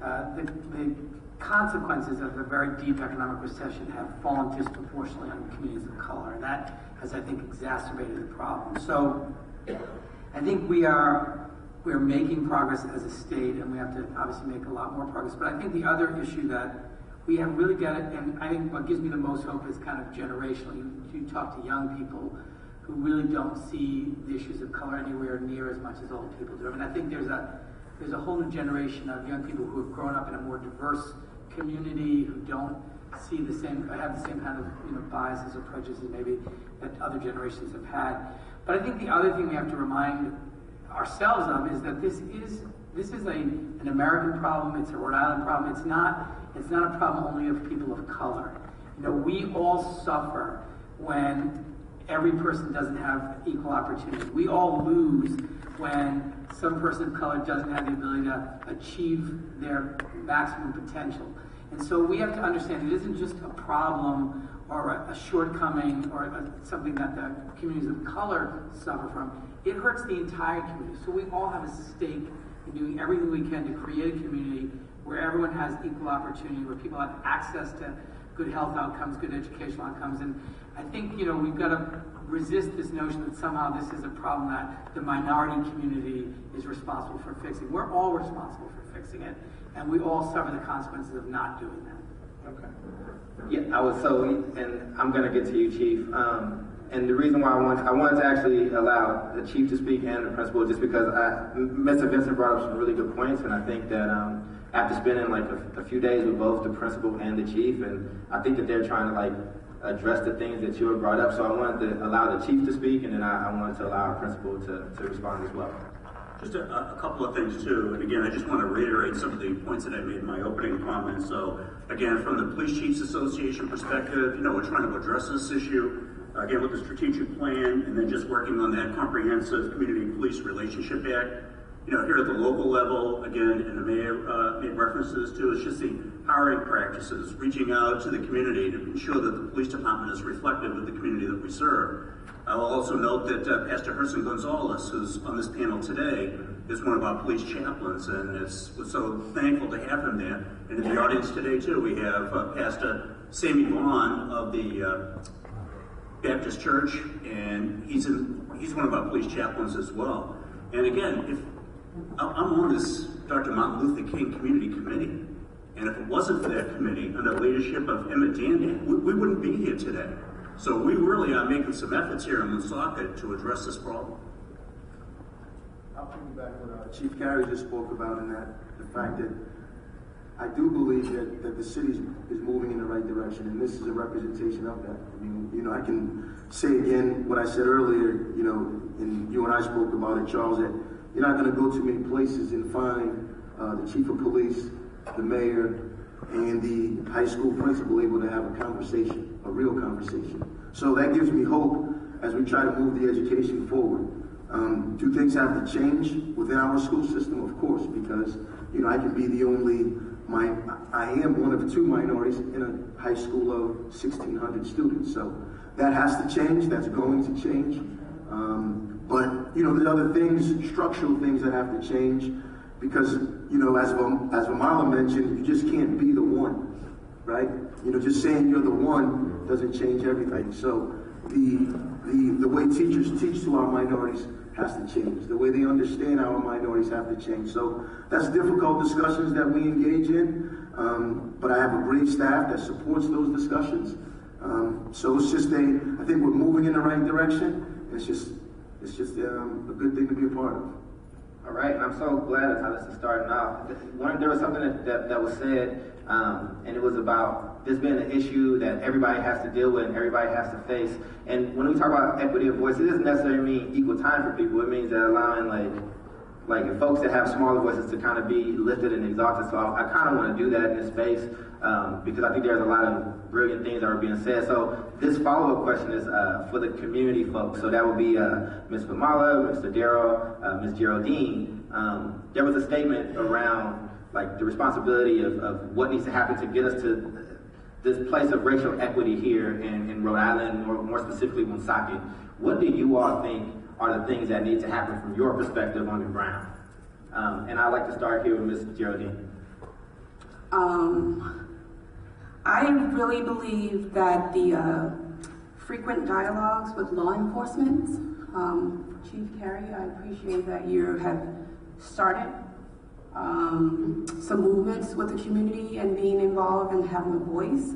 [SPEAKER 7] the consequences of a very deep economic recession have fallen disproportionately on communities of color, and that has, I think, exacerbated the problem. So I think we're making progress as a state, and we have to obviously make a lot more progress. But I think the other issue that we have really got it, and I think what gives me the most hope is kind of generational. You talk to young people who really don't see the issues of color anywhere near as much as old people do. I mean, I think there's a whole new generation of young people who have grown up in a more diverse community, who don't see have the same kind of biases or prejudices maybe that other generations have had. But I think the other thing we have to remind ourselves of is that this is an American problem. It's a Rhode Island problem. It's not a problem only of people of color. We all suffer when every person doesn't have equal opportunity. We all lose when some person of color doesn't have the ability to achieve their maximum potential. And so we have to understand it isn't just a problem or a shortcoming or something that the communities of color suffer from. It hurts the entire community. So we all have a stake in doing everything we can to create a community where everyone has equal opportunity, where people have access to good health outcomes, good educational outcomes. And I think, we've got to resist this notion that somehow this is a problem that the minority community is responsible for fixing. We're all responsible for fixing it, and we all suffer the consequences of not doing that.
[SPEAKER 1] Okay. Yeah, and I'm going to get to you, Chief. And the reason why I wanted to actually allow the Chief to speak and the principal, just because Mr. Vincent brought up some really good points, and I think that after spending like a few days with both the principal and the Chief, and I think that they're trying to address the things that you have brought up. So I wanted to allow the Chief to speak, and then I wanted to allow our principal to respond as well.
[SPEAKER 6] Just a couple of things too, and again, I just want to reiterate some of the points that I made in my opening comments. So again, from the Police Chiefs Association perspective, we're trying to address this issue, again, with the strategic plan, and then just working on that comprehensive Community Police Relationship Act. Here at the local level, again, and the mayor made references to, it's just the hiring practices, reaching out to the community to ensure that the police department is reflective of the community that we serve. I will also note that Pastor Herson Gonzalez, who's on this panel today, is one of our police chaplains, and we're so thankful to have him there. And in the audience today, too, we have Pastor Sammy Vaughn of the Baptist Church, and he's one of our police chaplains as well. And again, I'm on this Dr. Martin Luther King Community Committee, and if it wasn't for that committee under the leadership of Emmett Dandy, we wouldn't be here today. So we really are making some efforts here in Woonsocket to address this problem.
[SPEAKER 9] I'll piggyback what Chief Carey just spoke about, in that the fact that I do believe that the city is moving in the right direction, and this is a representation of that. I mean, I can say again what I said earlier, and you and I spoke about it, Charles, that you're not going to go too many places and find the chief of police, the mayor, and the high school principal able to have a conversation, a real conversation. So that gives me hope as we try to move the education forward. Do things have to change within our school system? Of course, because I can be the only, I am one of two minorities in a high school of 1,600 students. So that has to change. That's going to change. But, you know, there's other things, structural things that have to change because, you know, as Vamala mentioned, you just can't be the one, right? You know, just saying you're the one doesn't change everything. So the way teachers teach to our minorities has to change. The way they understand our minorities have to change. So that's difficult discussions that we engage in, but I have a great staff that supports those discussions. So it's just I think we're moving in the right direction. It's just a good thing to be a part of.
[SPEAKER 1] All right, and I'm so glad that's how this is starting off. There was something that was said, and it was about this being an issue that everybody has to deal with and everybody has to face. And when we talk about equity of voice, it doesn't necessarily mean equal time for people. It means that allowing like folks that have smaller voices to kind of be lifted and exalted. So I kind of want to do that in this space because I think there's a lot of brilliant things that are being said. So this follow-up question is for the community folks. So that would be Ms. Vamala, Mr. Darrell, Ms. Geraldine. There was a statement around like the responsibility of what needs to happen to get us to this place of racial equity here in Rhode Island, or more specifically Woonsocket. What do you all think are the things that need to happen from your perspective on the ground? And I'd like to start here with Ms. Geraldine.
[SPEAKER 3] I really believe that the frequent dialogues with law enforcement, Chief Carey, I appreciate that you have started some movements with the community and being involved and having a voice.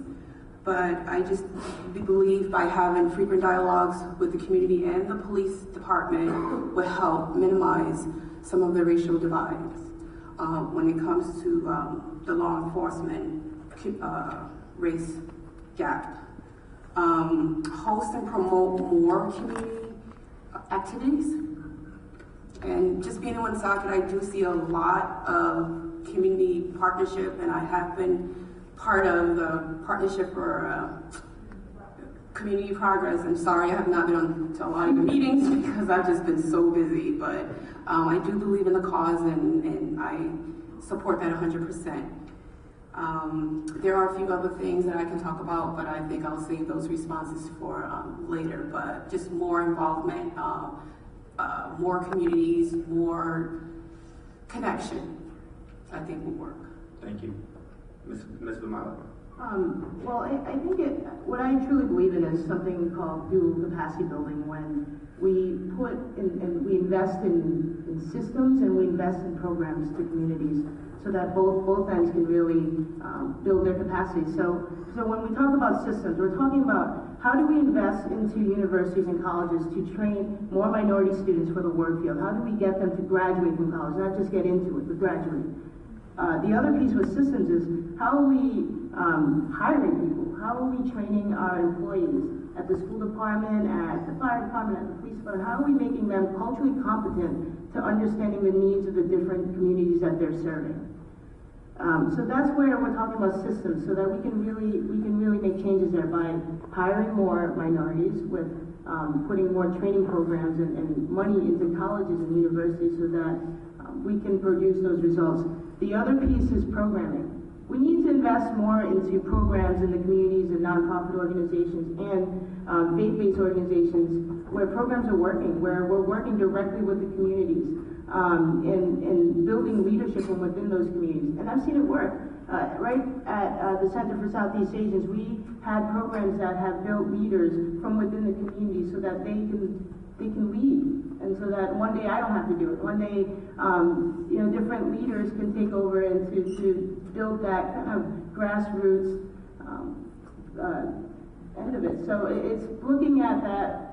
[SPEAKER 3] But I just believe by having frequent dialogues with the community and the police department will help minimize some of the racial divides when it comes to the law enforcement race gap. Host and promote more community activities. And just being in Woonsocket, I do see a lot of community partnership, and I have been part of the partnership for community progress. I'm sorry I have not been to a lot of the meetings because I've just been so busy, but I do believe in the cause and I support that 100%. There are a few other things that I can talk about, but I think I'll save those responses for later, but just more involvement, more communities, more connection, I think will work.
[SPEAKER 1] Thank you. Ms. Vamala.
[SPEAKER 10] Well, I think what I truly believe in is something called dual capacity building, when we put in, and we invest in systems and we invest in programs to communities so that both ends can really build their capacity. So when we talk about systems, we're talking about how do we invest into universities and colleges to train more minority students for the work field? How do we get them to graduate from college, not just get into it, but graduate? The other piece with systems is how are we hiring people? How are we training our employees at the school department, at the fire department, at the police department? How are we making them culturally competent to understanding the needs of the different communities that they're serving? So that's where we're talking about systems, so that we can really make changes there by hiring more minorities, with putting more training programs and money into colleges and universities so that we can produce those results. The other piece is programming. We need to invest more into programs in the communities and nonprofit organizations and faith-based organizations where programs are working, where we're working directly with the communities and building leadership from within those communities. And I've seen it work. Right at the Center for Southeast Asians, we had programs that have built leaders from within the community so that they can lead. And so that one day I don't have to do it. One day, different leaders can take over and to build that kind of grassroots end of it. So it's looking at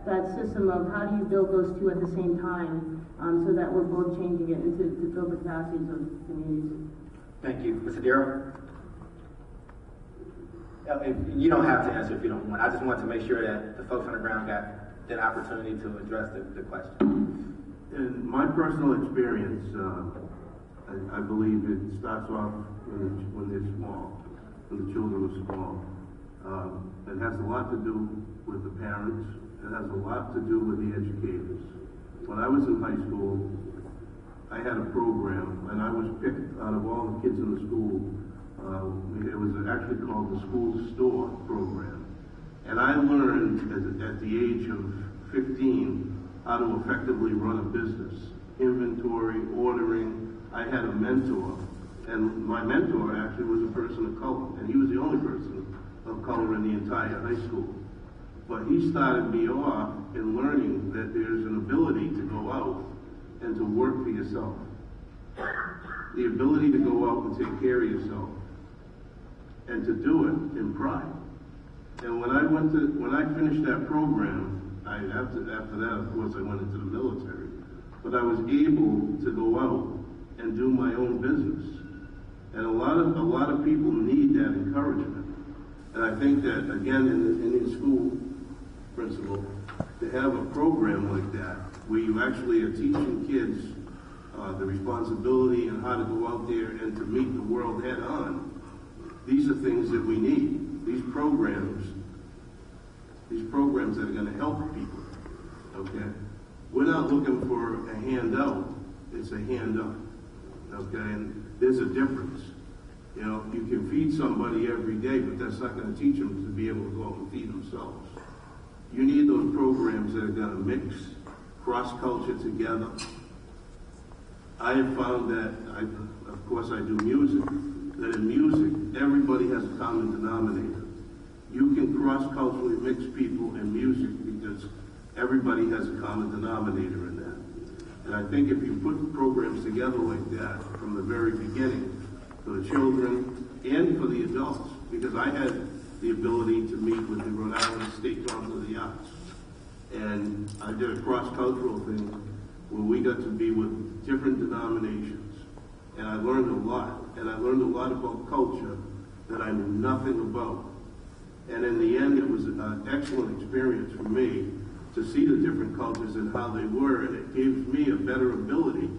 [SPEAKER 10] that system of how do you build those two at the same time, so that we're both changing it and to build the capacities of communities.
[SPEAKER 1] Thank you. Mr. Darrell? You don't have to answer if you don't want. I just want to make sure that the folks on the ground got that opportunity to address the question.
[SPEAKER 11] In my personal experience, I believe it starts off when they're small, when the children are small. It has a lot to do with the parents. It has a lot to do with the educators. When I was in high school, I had a program, and I was picked out of all the kids in the school. It was actually called the School Store program. And I learned at the age of 15 how to effectively run a business, inventory, ordering. I had a mentor, and my mentor actually was a person of color, and he was the only person of color in the entire high school. But he started me off in learning that there's an ability to go out and to work for yourself. The ability to go out and take care of yourself, and to do it in pride. And when I finished that program, after that, of course, I went into the military. But I was able to go out and do my own business. And a lot of people need that encouragement. And I think that, again, in the school principal, to have a program like that, where you actually are teaching kids the responsibility and how to go out there and to meet the world head on, these are things that we need. These programs that are going to help people, okay? We're not looking for a handout, it's a hand up, okay? And there's a difference. You know, you can feed somebody every day, but that's not going to teach them to be able to go out and feed themselves. You need those programs that are going to mix cross-culture together. I have found that, of course I do music, that in music, everybody has a common denominator. You can cross-culturally mix people in music because everybody has a common denominator in that. And I think if you put programs together like that from the very beginning, for the children and for the adults, because I had the ability to meet with the Rhode Island State Council of the Arts. And I did a cross-cultural thing where we got to be with different denominations. And I learned a lot. And I learned a lot about culture that I knew nothing about. And in the end, it was an excellent experience for me to see the different cultures and how they were. And it gave me a better ability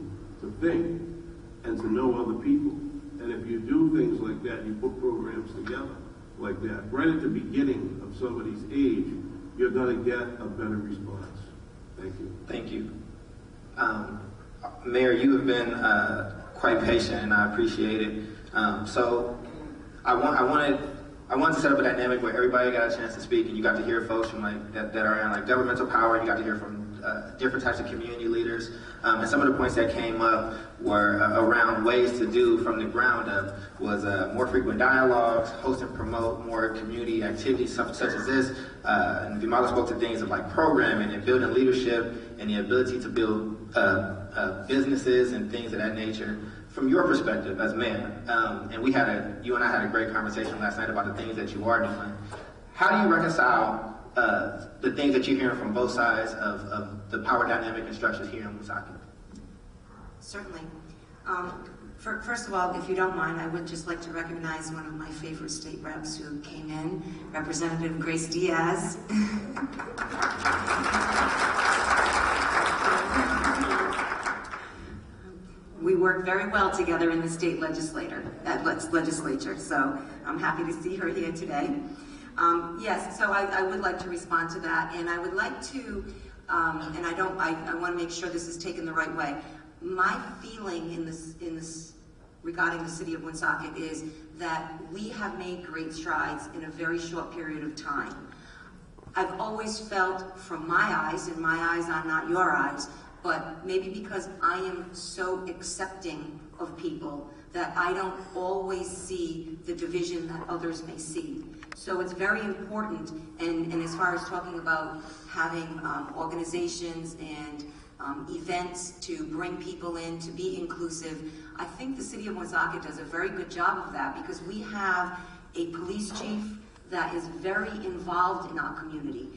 [SPEAKER 11] to think and to know other people. And if you do things like that, you put programs together like that, right at the beginning of somebody's age, you're going to get a better response. Thank you.
[SPEAKER 1] Thank you. Mayor, you have been quite patient, and I appreciate it. So I wanted to set up a dynamic where everybody got a chance to speak, and you got to hear folks from that are in governmental power. You got to hear from different types of community leaders, and some of the points that came up were around ways to do from the ground up was more frequent dialogues, host and promote more community activities such as this. And Vimala spoke to things of programming and building leadership and the ability to build businesses and things of that nature. From your perspective as mayor, and you and I had a great conversation last night about the things that you are doing. How do you reconcile the things that you're hearing from both sides of the power dynamic and structures here in Woonsocket?
[SPEAKER 8] Certainly. First of all, if you don't mind, I would just like to recognize one of my favorite state reps who came in, Representative Grace Diaz. We work very well together in the state legislature, so I'm happy to see her here today. Yes, so I would like to respond to that, and I would like to, and I want to make sure this is taken the right way. My feeling in this regarding the city of Woonsocket is that we have made great strides in a very short period of time. I've always felt from my eyes, and my eyes are not your eyes, but maybe because I am so accepting of people that I don't always see the division that others may see. So it's very important, and as far as talking about having organizations and events to bring people in, to be inclusive, I think the city of Woonsocket does a very good job of that because we have a police chief that is very involved in our community.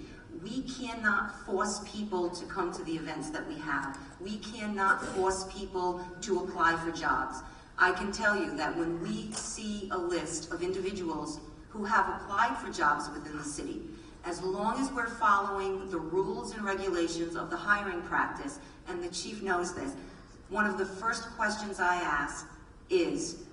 [SPEAKER 8] We cannot force people to come to the events that we have. We cannot force people to apply for jobs. I can tell you that when we see a list of individuals who have applied for jobs within the city, as long as we're following the rules and regulations of the hiring practice, and the chief knows this, one of the first questions I ask is,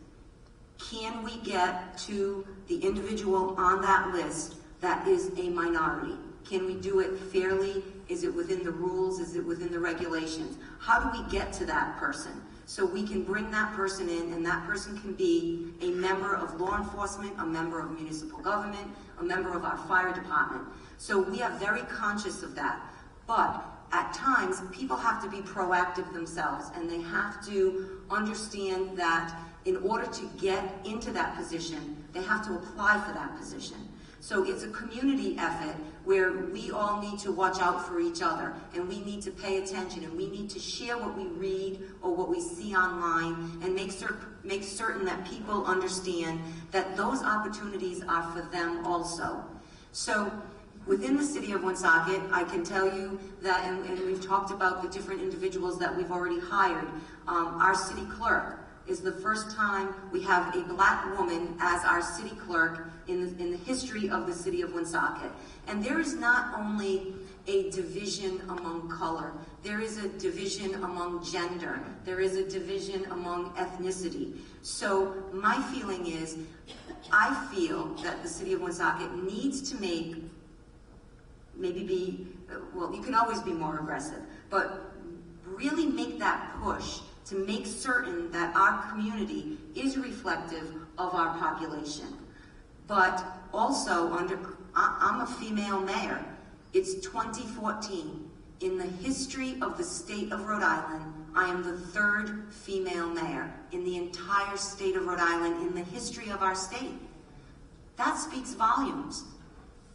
[SPEAKER 8] can we get to the individual on that list that is a minority? Can we do it fairly? Is it within the rules? Is it within the regulations? How do we get to that person? So we can bring that person in, and that person can be a member of law enforcement, a member of municipal government, a member of our fire department. So we are very conscious of that. But at times, people have to be proactive themselves, and they have to understand that in order to get into that position, they have to apply for that position. So it's a community effort where we all need to watch out for each other, and we need to pay attention, and we need to share what we read or what we see online, and make certain that people understand that those opportunities are for them also. So within the city of Woonsocket, I can tell you that, and we've talked about the different individuals that we've already hired. Our city clerk is the first time we have a black woman as our city clerk in the history of the city of Woonsocket. And there is not only a division among color, there is a division among gender, there is a division among ethnicity. So my feeling is, I feel that the city of Woonsocket needs to you can always be more aggressive, but really make that push to make certain that our community is reflective of our population. But also, I'm a female mayor. It's 2014. In the history of the state of Rhode Island, I am the 3rd female mayor in the entire state of Rhode Island in the history of our state. That speaks volumes.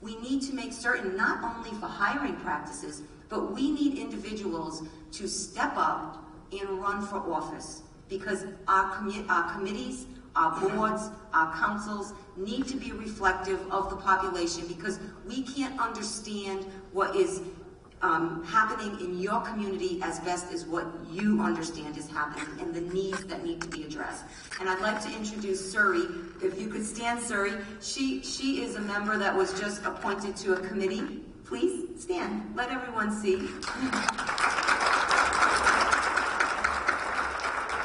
[SPEAKER 8] We need to make certain, not only for hiring practices, but we need individuals to step up and run for office, because our committees, our boards, our councils need to be reflective of the population, because we can't understand what is happening in your community as best as what you understand is happening and the needs that need to be addressed. And I'd like to introduce Suri. If you could stand, Suri. She is a member that was just appointed to a committee. Please stand. Let everyone see.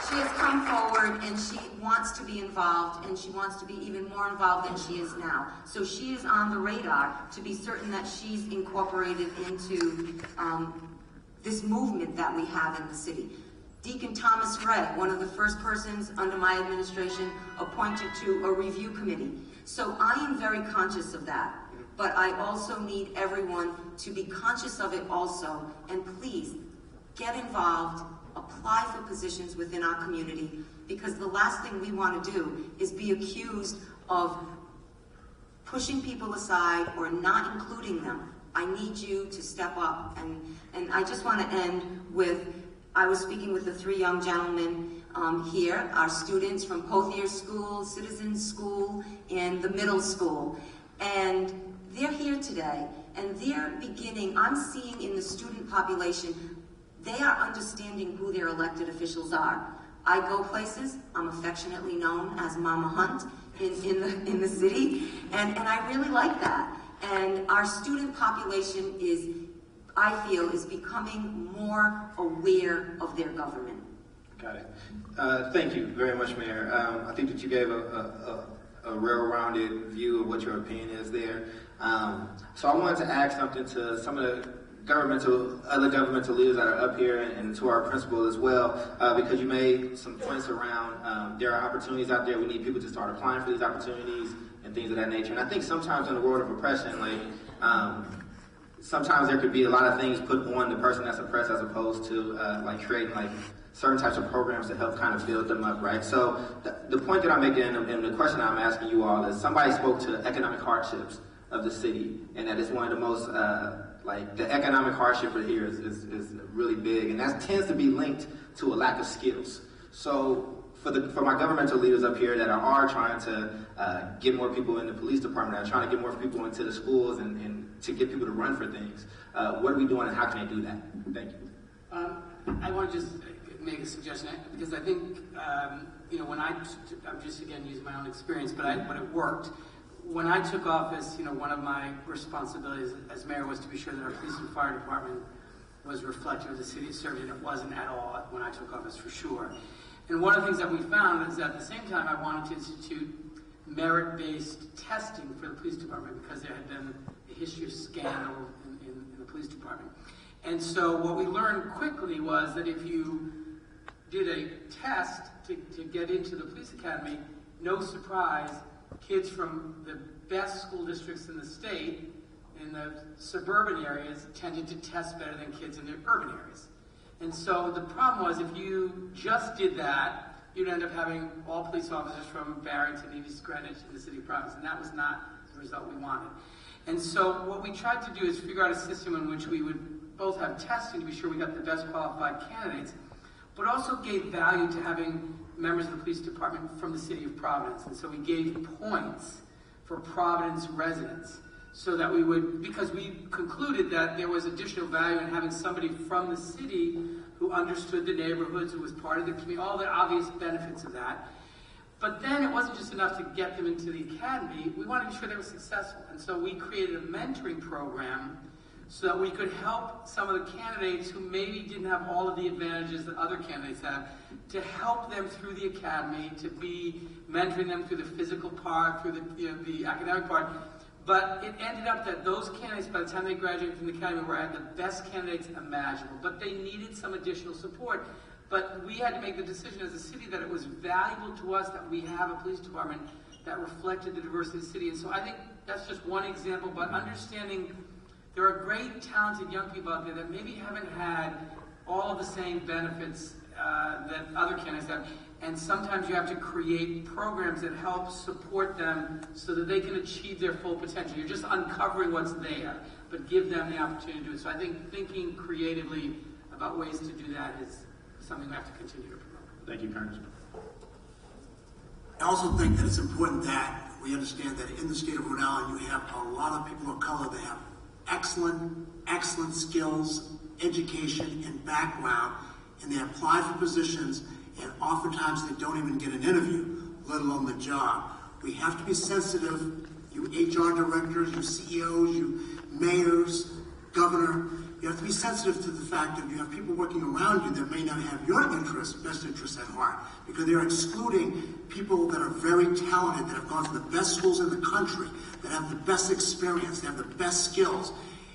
[SPEAKER 8] She has come forward and she wants to be involved, and she wants to be even more involved than she is now. So she is on the radar to be certain that she's incorporated into this movement that we have in the city. Deacon Thomas Ray, one of the first persons under my administration appointed to a review committee. So I am very conscious of that, but I also need everyone to be conscious of it also, and please get involved. Apply for positions within our community, because the last thing we want to do is be accused of pushing people aside or not including them. I need you to step up. And I just want to end with, I was speaking with the 3 young gentlemen here, our students from Pothier School, Citizens School, and the middle school. And they're here today, and they're beginning, I'm seeing in the student population, they are understanding who their elected officials are. I go places, I'm affectionately known as Mama Hunt in the city, and I really like that. And our student population is, I feel, is becoming more aware of their government.
[SPEAKER 1] Got it. Thank you very much, Mayor. I think that you gave a well-rounded view of what your opinion is there. So I wanted to ask something to some of the other governmental leaders that are up here, and to our principal as well, because you made some points around there are opportunities out there. We need people to start applying for these opportunities and things of that nature. And I think sometimes in the world of oppression, sometimes there could be a lot of things put on the person that's oppressed, as opposed to creating certain types of programs to help kind of build them up, right? So the point that I'm making, and the question I'm asking you all is, somebody spoke to economic hardships of the city, and that is one of the most the economic hardship for here is really big, and that tends to be linked to a lack of skills. So for my governmental leaders up here that are trying to get more people in the police department, that are trying to get more people into the schools and to get people to run for things, what are we doing and how can they do that? Thank you.
[SPEAKER 7] I want to just make a suggestion, because I think, when I'm just again using my own experience, but it worked. When I took office, one of my responsibilities as mayor was to be sure that our police and fire department was reflective of the city it served, and it wasn't at all when I took office, for sure. And one of the things that we found is that at the same time I wanted to institute merit-based testing for the police department, because there had been a history of scandal in the police department. And so what we learned quickly was that if you did a test to get into the police academy, no surprise, kids from the best school districts in the state in the suburban areas tended to test better than kids in the urban areas. And so the problem was, if you just did that, you'd end up having all police officers from Barrington, East Greenwich, and the city of Providence, and that was not the result we wanted. And so what we tried to do is figure out a system in which we would both have testing to be sure we got the best qualified candidates, but also gave value to having members of the police department from the city of Providence. And so we gave points for Providence residents, so that we would, because we concluded that there was additional value in having somebody from the city who understood the neighborhoods, who was part of the community, all the obvious benefits of that. But then it wasn't just enough to get them into the academy, we wanted to be sure they were successful. And so we created a mentoring program so that we could help some of the candidates who maybe didn't have all of the advantages that other candidates have, to help them through the academy, to be mentoring them through the physical part, through the academic part. But it ended up that those candidates, by the time they graduated from the academy, were the best candidates imaginable. But they needed some additional support. But we had to make the decision as a city that it was valuable to us that we have a police department that reflected the diversity of the city. And so I think that's just one example, but understanding there are great, talented young people out there that maybe haven't had all of the same benefits that other candidates have. And sometimes you have to create programs that help support them so that they can achieve their full potential. You're just uncovering what's there, but give them the opportunity to do it. So I think thinking creatively about ways to do that is something we have to continue to promote.
[SPEAKER 1] Thank you, Colonel.
[SPEAKER 5] I also think that it's important that we understand that in the state of Rhode Island, you have a lot of people of color that have excellent skills, education, and background, and they apply for positions, and oftentimes they don't even get an interview, let alone the job. We have to be sensitive, you HR directors, you CEOs, you mayors, governor, you have to be sensitive to the fact that you have people working around you that may not have your best interests at heart, because they're excluding people that are very talented, that have gone to the best schools in the country, that have the best experience, that have the best skills,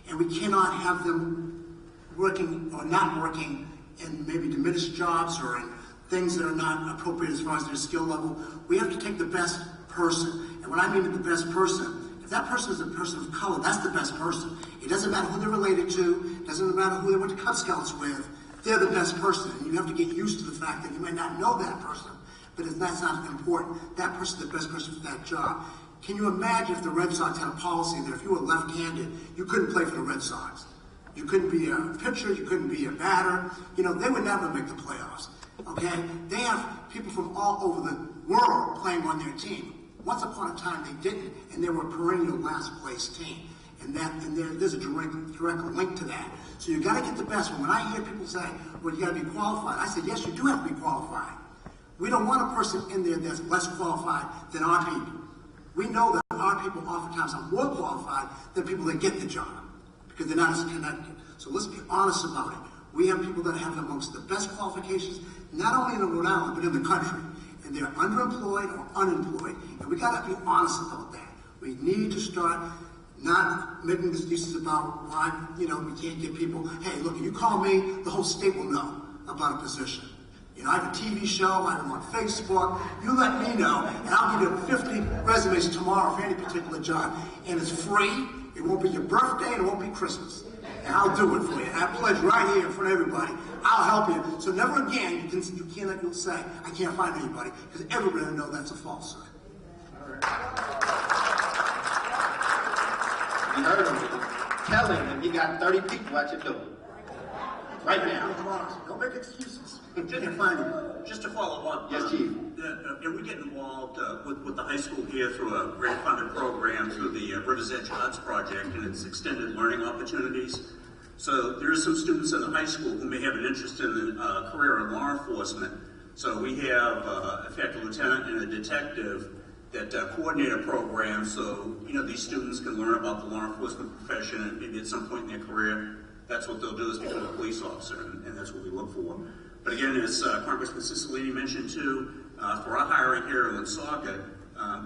[SPEAKER 5] and we cannot have them working or not working in maybe diminished jobs or in things that are not appropriate as far as their skill level. We have to take the best person. And what I mean by the best person, if that person is a person of color, that's the best person. It doesn't matter who they're related to, it doesn't matter who they went to Cub Scouts with, they're the best person. And you have to get used to the fact that you may not know that person, but that's not important. That person's the best person for that job. Can you imagine if the Red Sox had a policy that if you were left-handed, you couldn't play for the Red Sox? You couldn't be a pitcher, you couldn't be a batter. You know, they would never make the playoffs. Okay? They have people from all over the world playing on their team. Once upon a time they didn't, and they were a perennial last place team. And there's a direct link to that. So you gotta get the best one. When I hear people say, well, you gotta be qualified, I say, yes, you do have to be qualified. We don't want a person in there that's less qualified than our people. We know that our people oftentimes are more qualified than people that get the job, because they're not as connected. So let's be honest about it. We have people that have amongst the best qualifications, not only in Rhode Island, but in the country. And they're underemployed or unemployed. And we gotta be honest about that. We need to start not making excuses about why, we can't get people. Hey, look, if you call me, the whole state will know about a position. I have a TV show, I'm on Facebook. You let me know, and I'll give you 50 resumes tomorrow for any particular job. And it's free. It won't be your birthday, and it won't be Christmas. And I'll do it for you. And I pledge right here in front of everybody, I'll help you. So never again you'll say, I can't find anybody, because everybody will know that's a falsehood.
[SPEAKER 1] You heard him. Tell him that he got 30 people at your door. Right now.
[SPEAKER 5] Don't make excuses.
[SPEAKER 6] Just to follow up.
[SPEAKER 1] Yes, Chief.
[SPEAKER 6] And we get involved with the high school here through a grant funded program through the Rivers Edge Arts Project and its extended learning opportunities. So there are some students in the high school who may have an interest in a career in law enforcement. So we have, in fact, a lieutenant and a detective that coordinate a program so, these students can learn about the law enforcement profession, and maybe at some point in their career, that's what they'll do is become a police officer, and that's what we look for. But again, as Congressman Cicilline mentioned too, for our hiring here in Woonsocket,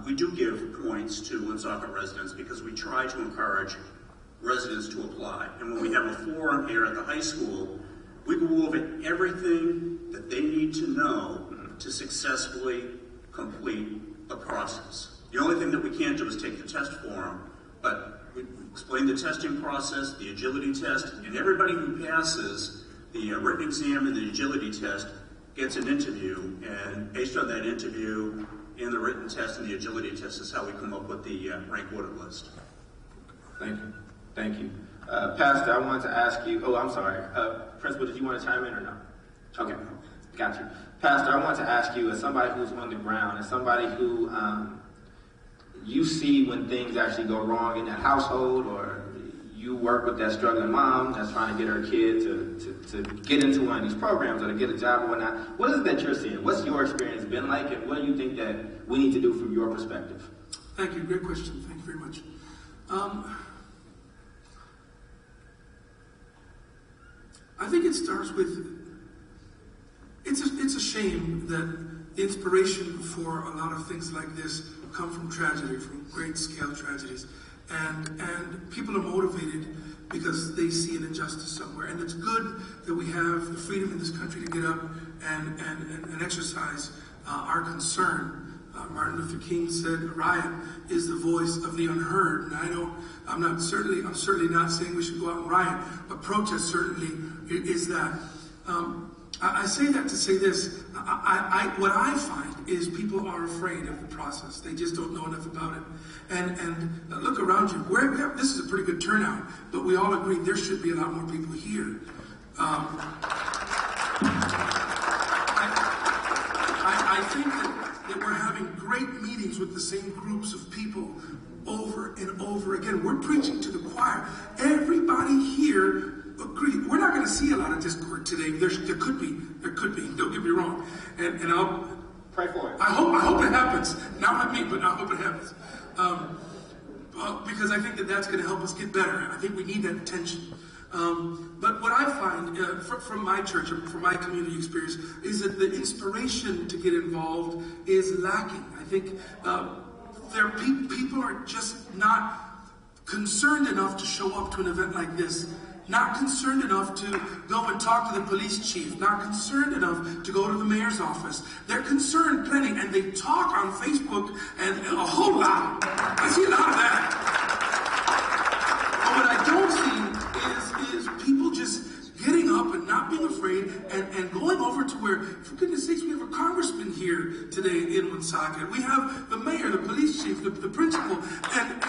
[SPEAKER 6] we do give points to Woonsocket residents because we try to encourage residents to apply. And when we have a forum here at the high school, we go over everything that they need to know to successfully complete the process. The only thing that we can't do is take the test for them, but We explained the testing process, the agility test, and everybody who passes the written exam and the agility test gets an interview, and based on that interview and the written test and the agility test is how we come up with the rank order list.
[SPEAKER 1] Thank you. Thank you. Pastor, I wanted to ask you, oh, I'm sorry. Principal, did you want to chime in or no? Okay, got you. Pastor, I want to ask you, as somebody who's on the ground, as somebody who you see when things actually go wrong in that household, or you work with that struggling mom that's trying to get her kid to get into one of these programs or to get a job or whatnot, what is it that you're seeing? What's your experience been like, and what do you think that we need to do from your perspective?
[SPEAKER 4] Thank you. Great question. Thank you very much. I think it starts with, it's a shame that the inspiration for a lot of things like this come from tragedy, from great scale tragedies. And people are motivated because they see an injustice somewhere. And it's good that we have the freedom in this country to get up and exercise our concern. Martin Luther King said, "A riot is the voice of the unheard." And I'm certainly not saying we should go out and riot, but protest certainly is that. I say that to say this. What I find is people are afraid of the process. They just don't know enough about it. And look around you. This is a pretty good turnout, but we all agree there should be a lot more people here. I think that we're having great meetings with the same groups of people over and over again. We're preaching to the choir. Everybody here agreed. We're not going to see a lot of discord today. There could be. Don't get me wrong. And I'll
[SPEAKER 1] pray for it.
[SPEAKER 4] I hope it happens. Not with me, but I hope it happens. Because I think that's going to help us get better. I think we need that attention. But what I find from my church, from my community experience, is that the inspiration to get involved is lacking. I think people are just not concerned enough to show up to an event like this. Not concerned enough to go and talk to the police chief. Not concerned enough to go to the mayor's office. They're concerned plenty, and they talk on Facebook and a whole lot. I see a lot of that. But what I don't see is people just getting up and not being afraid and going over to where, for goodness sakes, we have a congressman here today in Woonsocket. We have the mayor, the police chief, the principal, and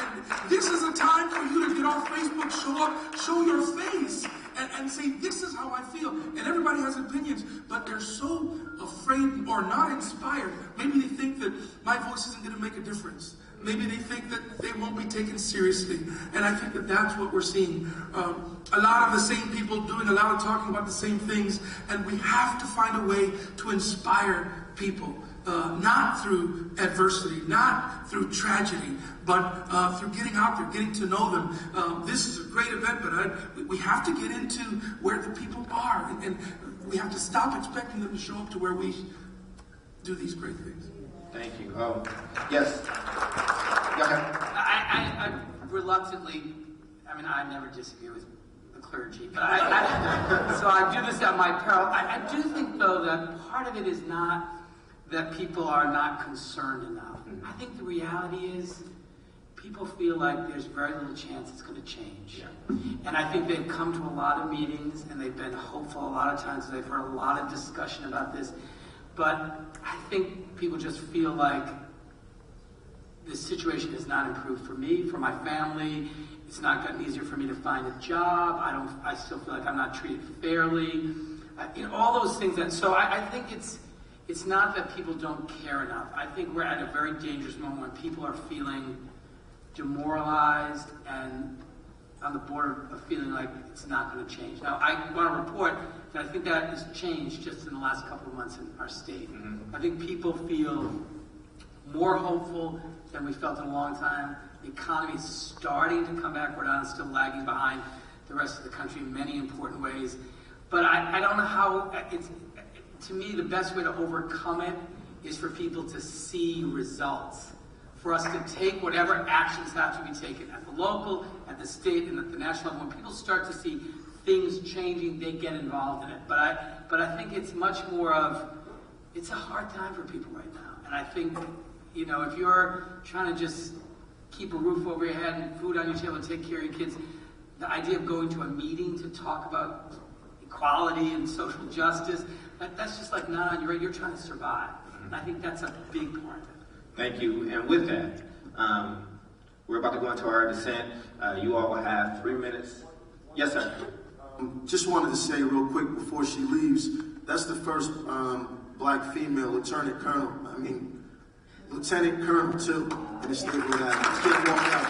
[SPEAKER 4] this is a time for you to get off Facebook, show up, show your face, and say, this is how I feel. And everybody has opinions, but they're so afraid or not inspired. Maybe they think that my voice isn't going to make a difference. Maybe they think that they won't be taken seriously. And I think that that's what we're seeing. A lot of the same people doing a lot of talking about the same things. And we have to find a way to inspire people. Not through adversity, not through tragedy, but through getting out there, getting to know them. This is a great event, but we have to get into where the people are. And we have to stop expecting them to show up to where we do these great things.
[SPEAKER 1] Thank you. Yes. Go ahead.
[SPEAKER 7] I reluctantly, I never disagree with the clergy, but so I do this at my peril. I do think, though, that part of it is not that people are not concerned enough. I think the reality is people feel like there's very little chance it's going to change. Yeah. And I think they've come to a lot of meetings and they've been hopeful a lot of times. They've heard a lot of discussion about this. But I think people just feel like this situation has not improved for me, for my family. It's not gotten easier for me to find a job. I still feel like I'm not treated fairly. All those things. So I think it's not that people don't care enough. I think we're at a very dangerous moment when people are feeling demoralized and on the border of feeling like it's not going to change. Now, I want to report that I think that has changed just in the last couple of months in our state. Mm-hmm. I think people feel more hopeful than we felt in a long time. The economy is starting to come back. We're not still lagging behind the rest of the country in many important ways. But I don't know how, to me, the best way to overcome it is for people to see results. For us to take whatever actions have to be taken at the local, at the state, and at the national level. When people start to see things changing, they get involved in it. But I think it's much more of, it's a hard time for people right now. And I think, if you're trying to just keep a roof over your head and food on your table and take care of your kids. The idea of going to a meeting to talk about equality and social justice, that's just like not on your radar. You're trying to survive. And I think that's a big part of it.
[SPEAKER 1] Thank you. And with that, we're about to go into our dissent. You all will have 3 minutes. Yes, sir.
[SPEAKER 9] Just wanted to say real quick before she leaves, that's the first black female lieutenant colonel. I mean, lieutenant colonel too in the state of Rhode Island. This kid walked out.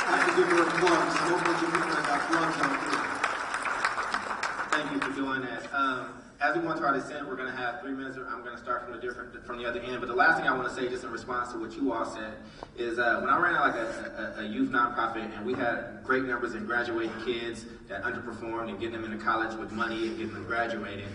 [SPEAKER 9] I have to give her a plug. There's a whole bunch of people that got plugs out there.
[SPEAKER 1] Thank you for doing that. As we go into our dissent, we're going to have 3 minutes. I'm going to start from the other end. But the last thing I want to say, just in response to what you all said, is when I ran like a youth nonprofit, and we had great numbers in graduating kids that underperformed and getting them into college with money and getting them graduated.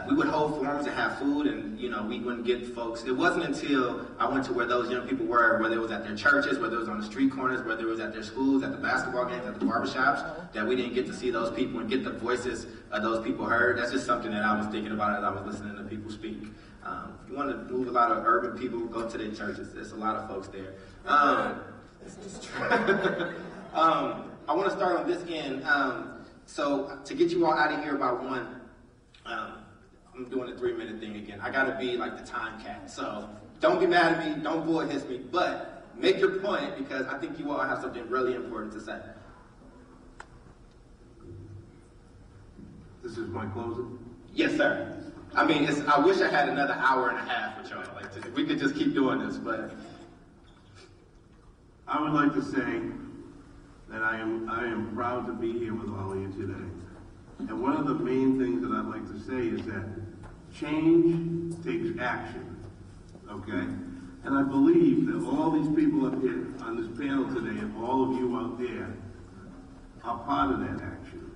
[SPEAKER 1] We would hold forums and have food, and we wouldn't get folks. It wasn't until I went to where those young people were, whether it was at their churches, whether it was on the street corners, whether it was at their schools, at the basketball games, at the barbershops, that we didn't get to see those people and get the voices of those people heard. That's just something that I was thinking about as I was listening to people speak. You want to move a lot of urban people, go to their churches. There's a lot of folks there. I want to start on this end. So to get you all out of here by 1, I'm doing the 3-minute thing again. I got to be like the time cat. So don't be mad at me. Don't bullet hiss me. But make your point, because I think you all have something really important to say.
[SPEAKER 11] This is my closing?
[SPEAKER 1] Yes, sir. I mean, I wish I had another hour and a half with y'all. We could just keep doing this, but
[SPEAKER 11] I would like to say that I am proud to be here with all of you today. And one of the main things that I'd like to say is that change takes action, okay? And I believe that all these people up here on this panel today and all of you out there are part of that action.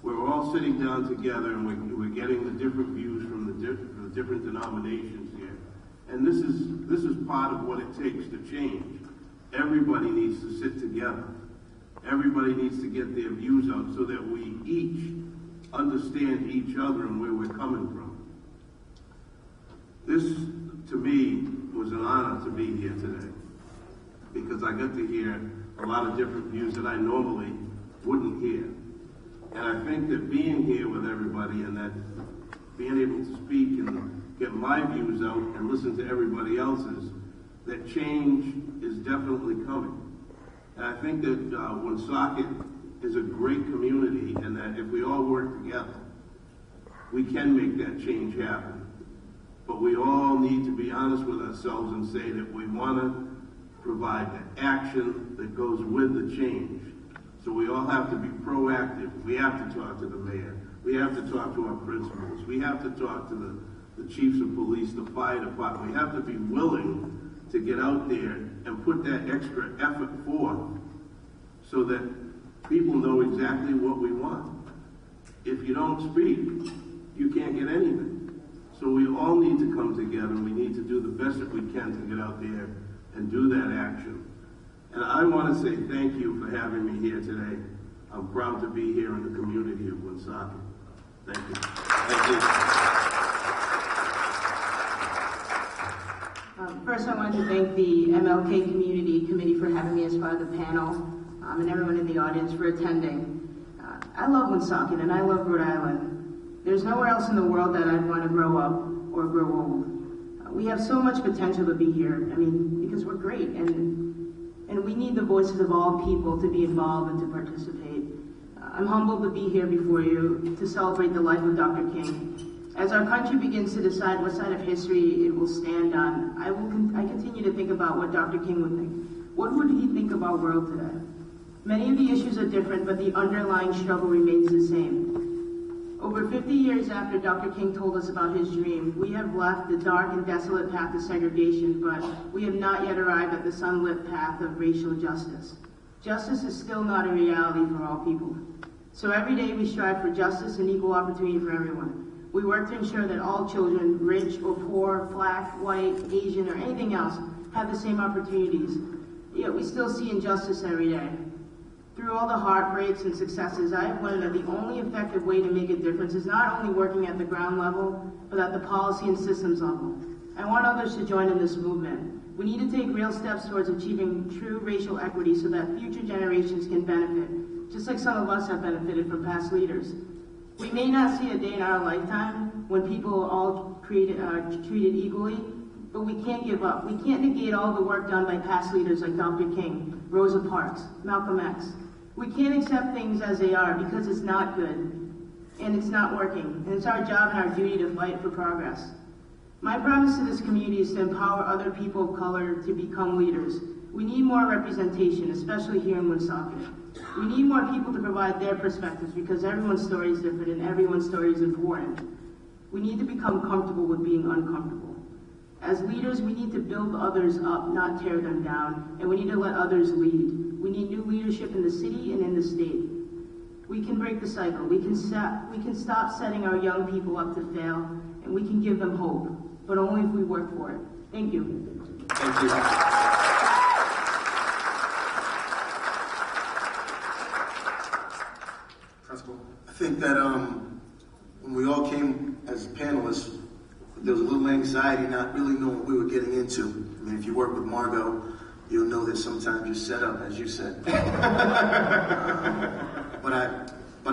[SPEAKER 11] We're all sitting down together and we're getting the different views from the different denominations here. And this is part of what it takes to change. Everybody needs to sit together. Everybody needs to get their views out so that we each understand each other and where we're coming from. This, to me, was an honor to be here today because I got to hear a lot of different views that I normally wouldn't hear. And I think that being here with everybody and that being able to speak and get my views out and listen to everybody else's, that change is definitely coming. And I think that Woonsocket is a great community and that if we all work together, we can make that change happen. But we all need to be honest with ourselves and say that we want to provide the action that goes with the change. So we all have to be proactive. We have to talk to the mayor. We have to talk to our principals. We have to talk to the chiefs of police, the fire department. We have to be willing to get out there and put that extra effort forth so that people know exactly what we want. If you don't speak, you can't get anything. So we all need to come together and we need to do the best that we can to get out there and do that action. And I want to say thank you for having me here today. I'm proud to be here in the community of Woonsocket. Thank you.
[SPEAKER 1] Thank you.
[SPEAKER 10] First, I wanted to thank the MLK Community Committee for having me as part of the panel, and everyone in the audience for attending. I love Woonsocket and I love Rhode Island. There's nowhere else in the world that I'd want to grow up or grow old. We have so much potential to be here, because we're great, and we need the voices of all people to be involved and to participate. I'm humbled to be here before you to celebrate the life of Dr. King. As our country begins to decide what side of history it will stand on, I continue to think about what Dr. King would think. What would he think of our world today? Many of the issues are different, but the underlying struggle remains the same. Over 50 years after Dr. King told us about his dream, we have left the dark and desolate path of segregation, but we have not yet arrived at the sunlit path of racial justice. Justice is still not a reality for all people. So every day we strive for justice and equal opportunity for everyone. We work to ensure that all children, rich or poor, black, white, Asian, or anything else, have the same opportunities. Yet we still see injustice every day. Through all the heartbreaks and successes, I have learned that the only effective way to make a difference is not only working at the ground level, but at the policy and systems level. I want others to join in this movement. We need to take real steps towards achieving true racial equity so that future generations can benefit, just like some of us have benefited from past leaders. We may not see a day in our lifetime when people are all treated equally, but we can't give up. We can't negate all the work done by past leaders like Dr. King, Rosa Parks, Malcolm X. We can't accept things as they are because it's not good and it's not working, and it's our job and our duty to fight for progress. My promise to this community is to empower other people of color to become leaders. We need more representation, especially here in Woonsocket. We need more people to provide their perspectives because everyone's story is different and everyone's story is important. We need to become comfortable with being uncomfortable. As leaders, we need to build others up, not tear them down, and we need to let others lead. We need new leadership in the city and in the state. We can break the cycle. We can stop setting our young people up to fail, and we can give them hope, but only if we work for it. Thank you.
[SPEAKER 1] Thank you.
[SPEAKER 9] Principal, I think that when we all came as panelists, there was a little anxiety, not really knowing what we were getting into. I mean, if you work with Margot, you'll know that sometimes you're set up, as you said. But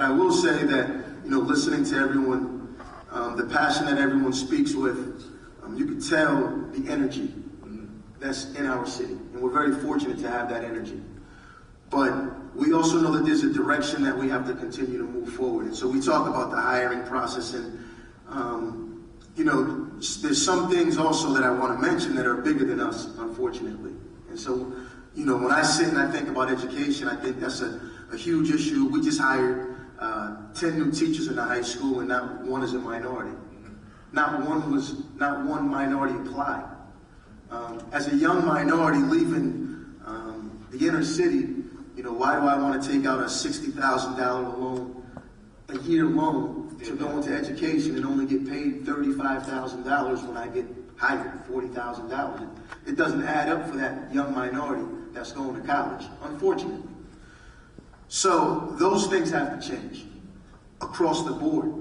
[SPEAKER 9] I will say that, you know, listening to everyone, the passion that everyone speaks with, you can tell the energy that's in our city, and we're very fortunate to have that energy. But we also know that there's a direction that we have to continue to move forward. And so we talk about the hiring process, and you know, there's some things also that I want to mention that are bigger than us, unfortunately. And so, you know, when I sit and I think about education, I think that's a huge issue. We just hired 10 new teachers in the high school, and not one is a minority. Not one minority applied. As a young minority leaving the inner city, you know, why do I want to take out a $60,000 loan, a year loan, to go into education and only get paid $35,000 when I get hired $40,000? It doesn't add up for that young minority that's going to college, unfortunately. So those things have to change across the board.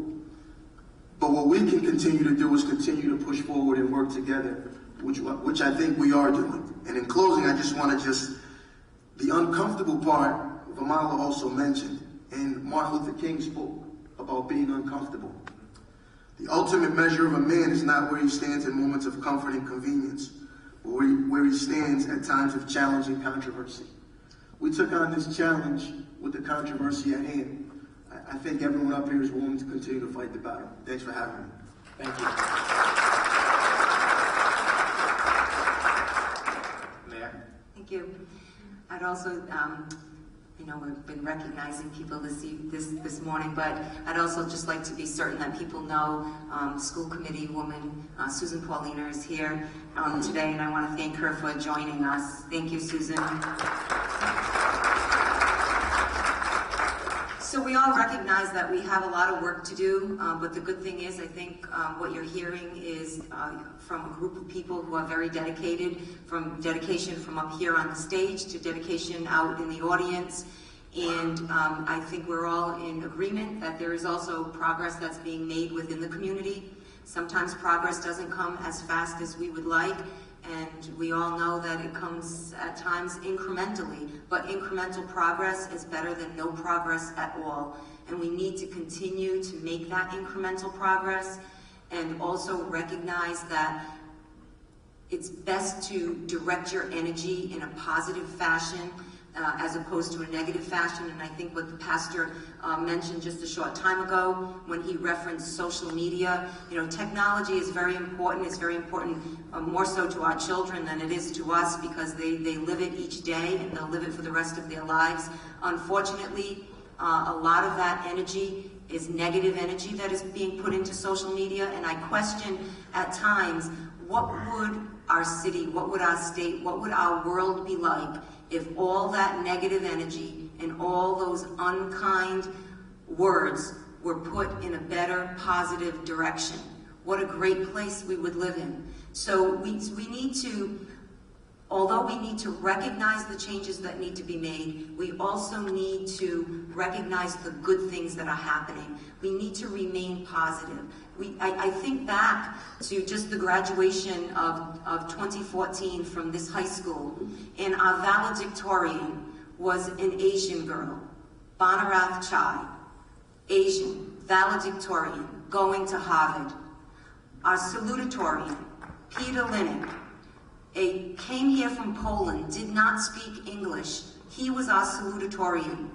[SPEAKER 9] But what we can continue to do is continue to push forward and work together, which I think we are doing. And in closing, I just want to the uncomfortable part, Vamala also mentioned, and Martin Luther King spoke about being uncomfortable. The ultimate measure of a man is not where he stands in moments of comfort and convenience, but where he stands at times of challenge and controversy. We took on this challenge with the controversy at hand. I think everyone up here is willing to continue to fight the battle. Thanks for having me.
[SPEAKER 1] Thank you. Mayor?
[SPEAKER 8] Thank you. I'd also, you know, we've been recognizing people this morning, but I'd also just like to be certain that people know school committee woman Susan Paulina is here today, and I want to thank her for joining us. Thank you, Susan. So we all recognize that we have a lot of work to do, but the good thing is, I think what you're hearing is from a group of people who are very dedicated, from dedication from up here on the stage to dedication out in the audience. And I think we're all in agreement that there is also progress that's being made within the community. Sometimes progress doesn't come as fast as we would like, and we all know that it comes at times incrementally, but incremental progress is better than no progress at all. And we need to continue to make that incremental progress, and also recognize that it's best to direct your energy in a positive fashion as opposed to a negative fashion. And I think what the pastor mentioned just a short time ago when he referenced social media, you know, technology is very important. It's very important more so to our children than it is to us, because they live it each day and they'll live it for the rest of their lives. Unfortunately, a lot of that energy is negative energy that is being put into social media, and I question at times, what would our city, what would our state, what would our world be like if all that negative energy and all those unkind words were put in a better, positive direction? What a great place we would live in. So we need to Although we need to recognize the changes that need to be made, we also need to recognize the good things that are happening. We need to remain positive. I think back to just the graduation of 2014 from this high school, and our valedictorian was an Asian girl, Banarath Chai, Asian, valedictorian, going to Harvard. Our salutatorian, Peter Linnick, came here from Poland, did not speak English. He was our salutatorian,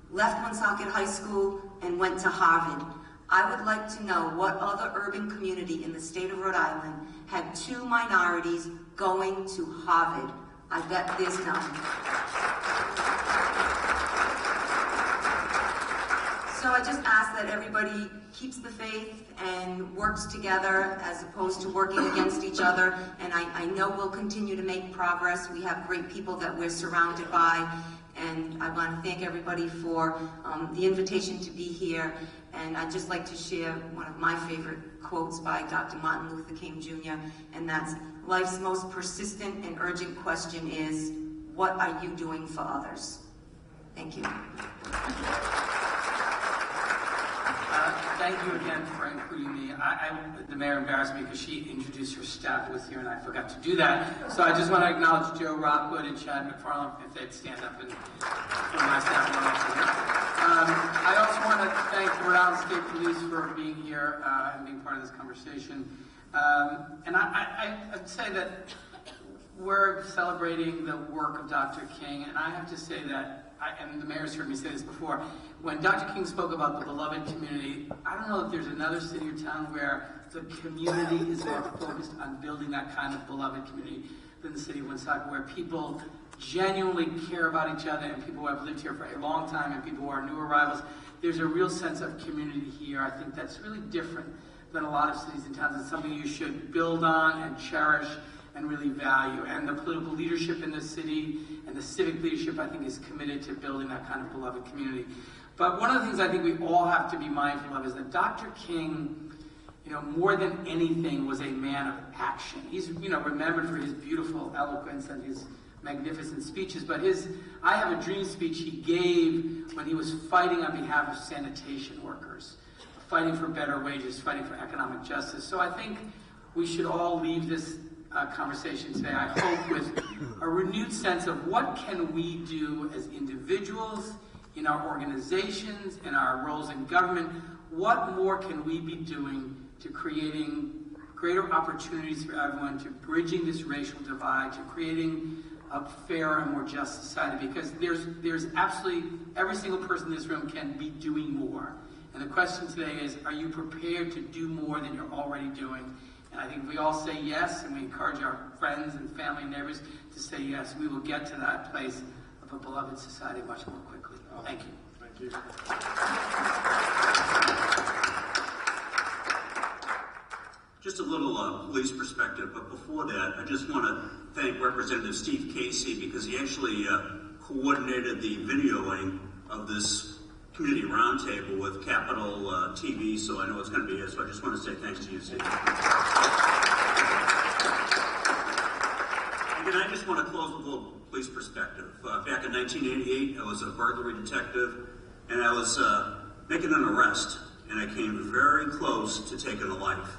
[SPEAKER 8] left Woonsocket High School and went to Harvard. I would like to know what other urban community in the state of Rhode Island had 2 minorities going to Harvard. I bet there's none. So I just ask that everybody keeps the faith and works together as opposed to working against each other. And I know we'll continue to make progress. We have great people that we're surrounded by. And I want to thank everybody for the invitation to be here. And I'd just like to share one of my favorite quotes by Dr. Martin Luther King Jr., and that's, life's most persistent and urgent question is, what are you doing for others? Thank you.
[SPEAKER 7] Thank you again for including me. The mayor embarrassed me because she introduced her staff with you, and I forgot to do that. So I just want to acknowledge Joe Rockwood and Chad McFarland if they'd stand up and for my staff. I also want to thank the Rhode Island State Police for being here and being part of this conversation. And I'd say that we're celebrating the work of Dr. King, and I have to say that, and the mayor's heard me say this before, when Dr. King spoke about the beloved community, I don't know if there's another city or town where the community is more focused on building that kind of beloved community than the city of Woonsocket, where people genuinely care about each other, and people who have lived here for a long time and people who are new arrivals. There's a real sense of community here. I think that's really different than a lot of cities and towns. It's something you should build on and cherish and really value. And the political leadership in the city and the civic leadership, I think, is committed to building that kind of beloved community. But one of the things I think we all have to be mindful of is that Dr. King, more than anything, was a man of action. He's, remembered for his beautiful eloquence and his magnificent speeches, but his I Have a Dream speech he gave when he was fighting on behalf of sanitation workers, fighting for better wages, fighting for economic justice. So I think we should all leave this conversation today, I hope, with a renewed sense of what can we do as individuals, in our organizations, in our roles in government. What more can we be doing to creating greater opportunities for everyone, to bridging this racial divide, to creating a fairer and more just society? Because there's absolutely, every single person in this room can be doing more. And the question today is, are you prepared to do more than you're already doing? And I think if we all say yes, and we encourage our friends and family and neighbors to say yes, we will get to that place of a beloved society much more quickly. Thank you.
[SPEAKER 12] Thank you.
[SPEAKER 6] Just a little police perspective, but before that, I just want to thank Representative Steve Casey because he actually coordinated the videoing of this community roundtable with Capital TV, so I know it's going to be here, so I just want to say thanks to you, Steve. And I just want to close with a little police perspective. Back in 1988, I was a burglary detective, and I was making an arrest, and I came very close to taking a life.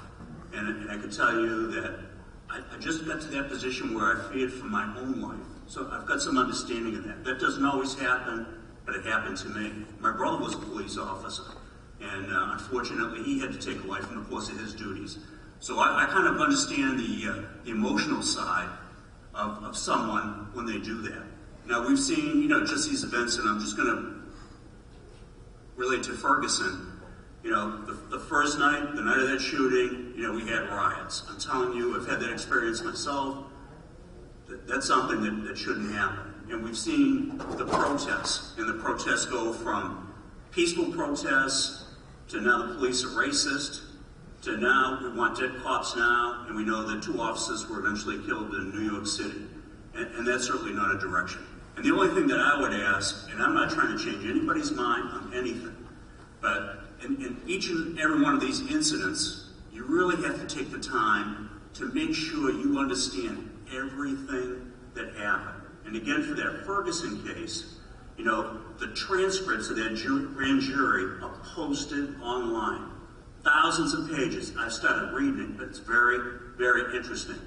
[SPEAKER 6] And I can tell you that I just got to that position where I feared for my own life. So I've got some understanding of that. That doesn't always happen, but it happened to me. My brother was a police officer, and unfortunately he had to take a life in the course of his duties. So I kind of understand the emotional side of someone when they do that. Now we've seen, just these events, and I'm just going to relate to Ferguson. The first night, the night of that shooting, we had riots. I'm telling you, I've had that experience myself. That's something that shouldn't happen. And we've seen the protests, and the protests go from peaceful protests to now the police are racist, to now we want dead cops now, and we know that 2 officers were eventually killed in New York City. And that's certainly not a direction. And the only thing that I would ask, and I'm not trying to change anybody's mind on anything, but in each and every one of these incidents, you really have to take the time to make sure you understand everything that happened. And again, for that Ferguson case, you know, the transcripts of that grand jury are posted online. Thousands of pages. I started reading it, but it's very, very interesting.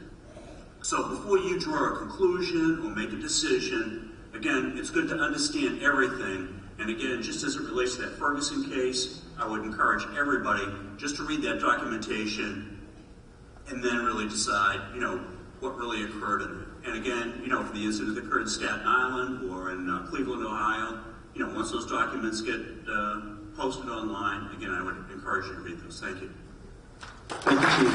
[SPEAKER 6] So before you draw a conclusion or make a decision, again, it's good to understand everything. And again, just as it relates to that Ferguson case, I would encourage everybody just to read that documentation and then really decide, you know, what really occurred in it. And again, you know, for the incident that occurred in Staten Island or in Cleveland, Ohio, you know, once those documents get posted online, again, I would encourage you to read those. Thank you.
[SPEAKER 1] Thank you, Chief.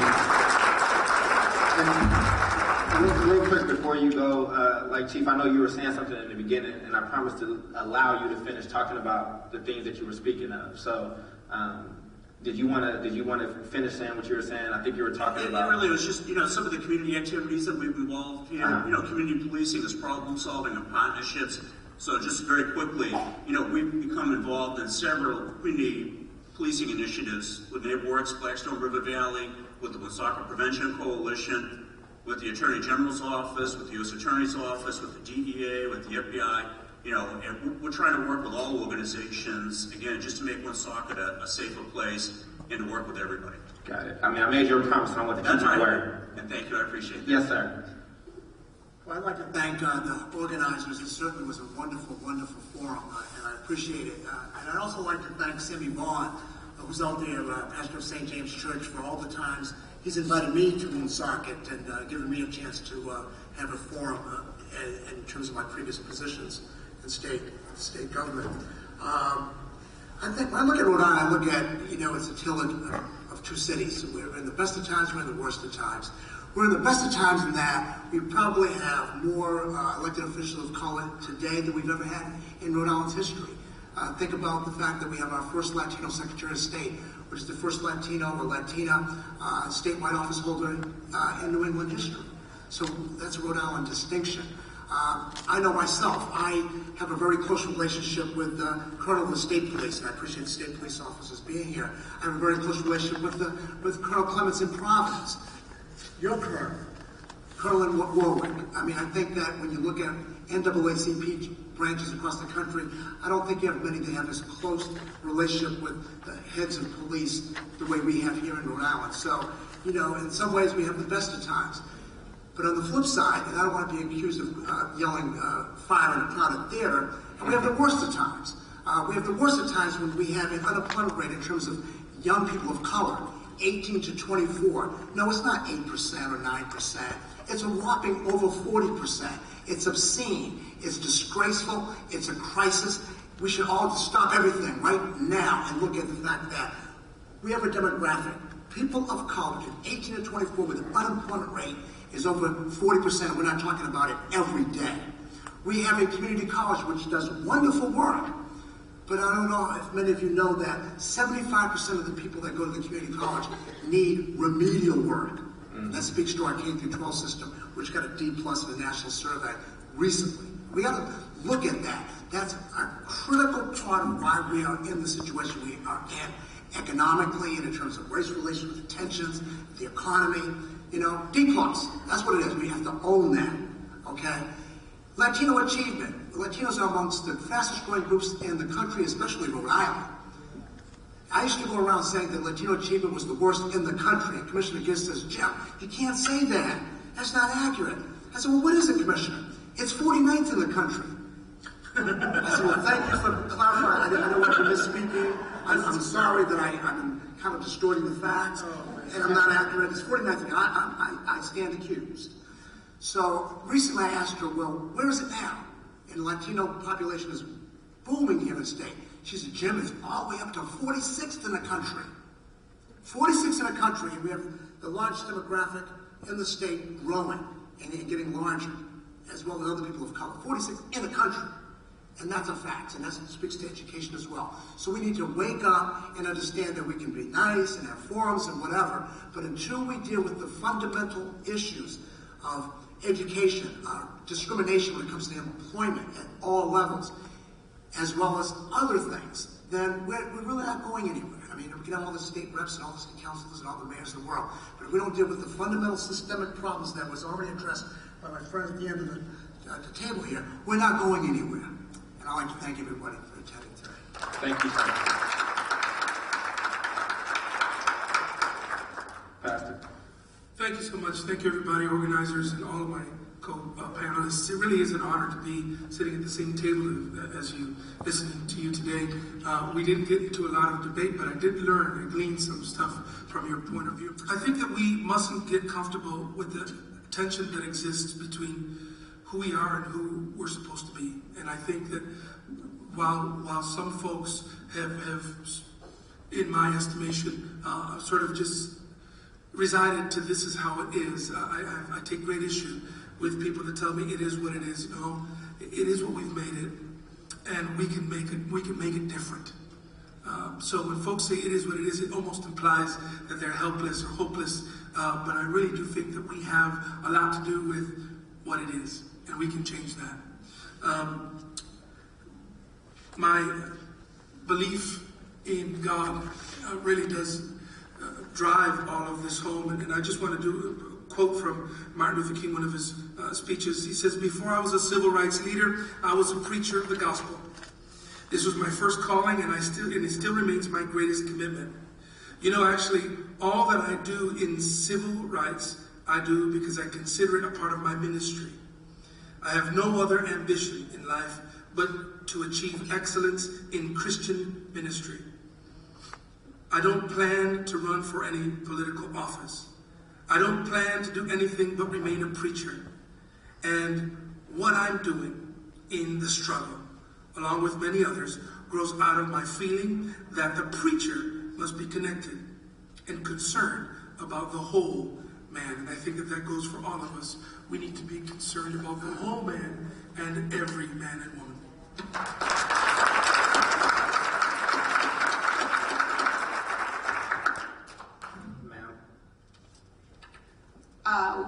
[SPEAKER 1] And real quick before you go, like Chief, I know you were saying something in the beginning, and I promised to allow you to finish talking about the things that you were speaking of. So, did you want to finish saying what you were saying? I think you were talking about.
[SPEAKER 6] It really was just, you know, some of the community activities that we've involved in. You know, community policing is problem solving and partnerships. So just very quickly, you know, we've become involved in several community policing initiatives with NeighborWorks, Blackstone River Valley, with the Woonsocket Prevention Coalition, with the Attorney General's Office, with the U.S. Attorney's Office, with the DEA, with the FBI. You know, and we're trying to work with all organizations, again, just to make Woonsocket a safer place and to work with everybody.
[SPEAKER 1] Got it. I mean, I made your promise, so I want to keep my word.
[SPEAKER 6] And thank you, I appreciate that.
[SPEAKER 1] Yes, sir.
[SPEAKER 5] Well, I'd like to thank the organizers. It certainly was a wonderful, wonderful forum, and I appreciate it. And I'd also like to thank Sammy Vaughn, who's out there, pastor of St. James Church, for all the times he's invited me to Woonsocket and given me a chance to have a forum in terms of my previous positions in state government. I think when I look at Rhode Island, I look at, you know, it's a tale of two cities. We're in the best of times, we're in the worst of times. We're in the best of times in that we probably have more elected officials of color today than we've ever had in Rhode Island's history. Think about the fact that we have our first Latino Secretary of State, which is the first Latino or Latina statewide office holder in New England history. So that's a Rhode Island distinction. I know myself, I have a very close relationship with the Colonel of the State Police, and I appreciate the state police officers being here. I have a very close relationship with Colonel Clements in Providence. Your Colonel in Warwick. I mean, I think that when you look at NAACP branches across the country, I don't think you have many that have as close relationship with the heads of police the way we have here in Rhode Island. So, you know, in some ways we have the best of times. But on the flip side, and I don't want to be accused of yelling fire in a crowded theater, we have the worst of times. We have the worst of times when we have an unemployment rate in terms of young people of color, 18 to 24. No, it's not 8% or 9%. It's a whopping over 40%. It's obscene. It's disgraceful. It's a crisis. We should all stop everything right now and look at the fact that we have a demographic. People of color, 18 to 24, with an unemployment rate is over 40%. We're not talking about it every day. We have a community college which does wonderful work. But I don't know if many of you know that 75% of the people that go to the community college need remedial work. That speaks to our K-12 system, which got a D+ in the national survey recently. We got to look at that. That's a critical part of why we are in the situation we are in, economically and in terms of race relations, the tensions, the economy. You know, D+. That's what it is. We have to own that. Okay. Latino achievement. Latinos are amongst the fastest growing groups in the country, especially Rhode Island. I used to go around saying that Latino achievement was the worst in the country. And Commissioner Giz says, Jim, you can't say that. That's not accurate. I said, well, what is it, Commissioner? It's 49th in the country. I said, well, thank you for clarifying. I didn't want you misspeaking. I'm sorry that I'm kind of distorting the facts, and I'm not accurate. It's 49th, and I stand accused. So recently I asked her, well, where is it now? And the Latino population is booming here in the state. She said, Jim, it's all the way up to 46th in the country. 46th in the country, and we have the largest demographic in the state growing and getting larger, as well as other people of color. 46th in the country. And that's a fact, and that speaks to education as well. So we need to wake up and understand that we can be nice and have forums and whatever, but until we deal with the fundamental issues of education, discrimination when it comes to employment at all levels, as well as other things, then we're really not going anywhere. I mean, we can have all the state reps and all the state councilors and all the mayors of the world, but if we don't deal with the fundamental systemic problems that was already addressed by my friend at the end of at the table here, we're not going anywhere. And I'd like to thank everybody for attending today.
[SPEAKER 1] Thank you, sir. Pastor.
[SPEAKER 4] Thank you so much. Thank you, everybody, organizers, and all of my co-panelists. It really is an honor to be sitting at the same table as you, listening to you today. We didn't get into a lot of debate, but I did learn and glean some stuff from your point of view. I think that we mustn't get comfortable with the tension that exists between who we are and who we're supposed to be. And I think that while some folks have in my estimation, sort of just resided to this is how it is, I take great issue with people that tell me it is what it is. No, it is what we've made it, and we can make it different. So when folks say it is what it is, it almost implies that they're helpless or hopeless. But I really do think that we have a lot to do with what it is, and we can change that. My belief in God really does drive all of this home, and I just want to do a quote from Martin Luther King, one of his speeches. He says, "Before I was a civil rights leader, I was a preacher of the gospel. This was my first calling, and it still remains my greatest commitment. You know, actually, all that I do in civil rights, I do because I consider it a part of my ministry. I have no other ambition in life but to achieve excellence in Christian ministry. I don't plan to run for any political office. I don't plan to do anything but remain a preacher. And what I'm doing in the struggle, along with many others, grows out of my feeling that the preacher must be connected and concerned about the whole man." And I think that goes for all of us. We need to be concerned about the whole man and every man and woman.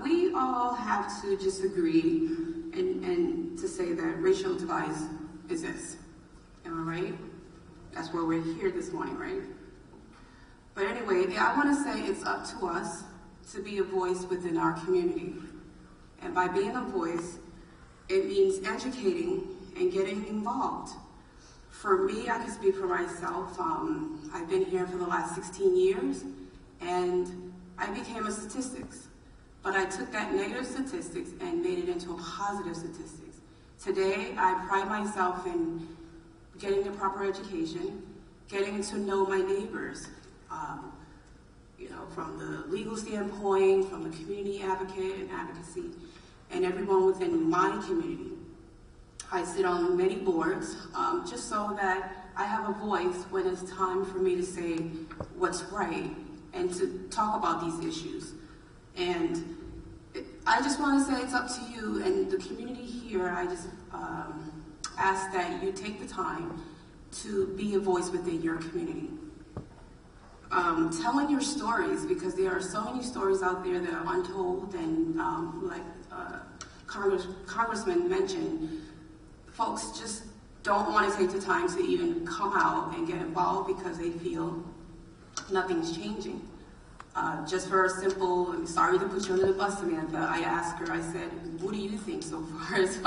[SPEAKER 3] We all have to disagree and to say that racial divides exist. Am I right? That's where we're here this morning, right? But anyway, I want to say it's up to us to be a voice within our community. And by being a voice, it means educating and getting involved. For me, I can speak for myself. I've been here for the last 16 years, and I became a statistics. But I took that negative statistics and made it into a positive statistics. Today, I pride myself in getting the proper education, getting to know my neighbors, from the legal standpoint, from the community advocate and advocacy, and everyone within my community. I sit on many boards, just so that I have a voice when it's time for me to say what's right and to talk about these issues. And I just want to say it's up to you and the community here. I just ask that you take the time to be a voice within your community. Telling your stories, because there are so many stories out there that are untold, and like Congressman mentioned, folks just don't want to take the time to even come out and get involved because they feel nothing's changing. Just for a simple, I'm sorry to put you under the bus, Samantha, I asked her, I said, what do you think so far as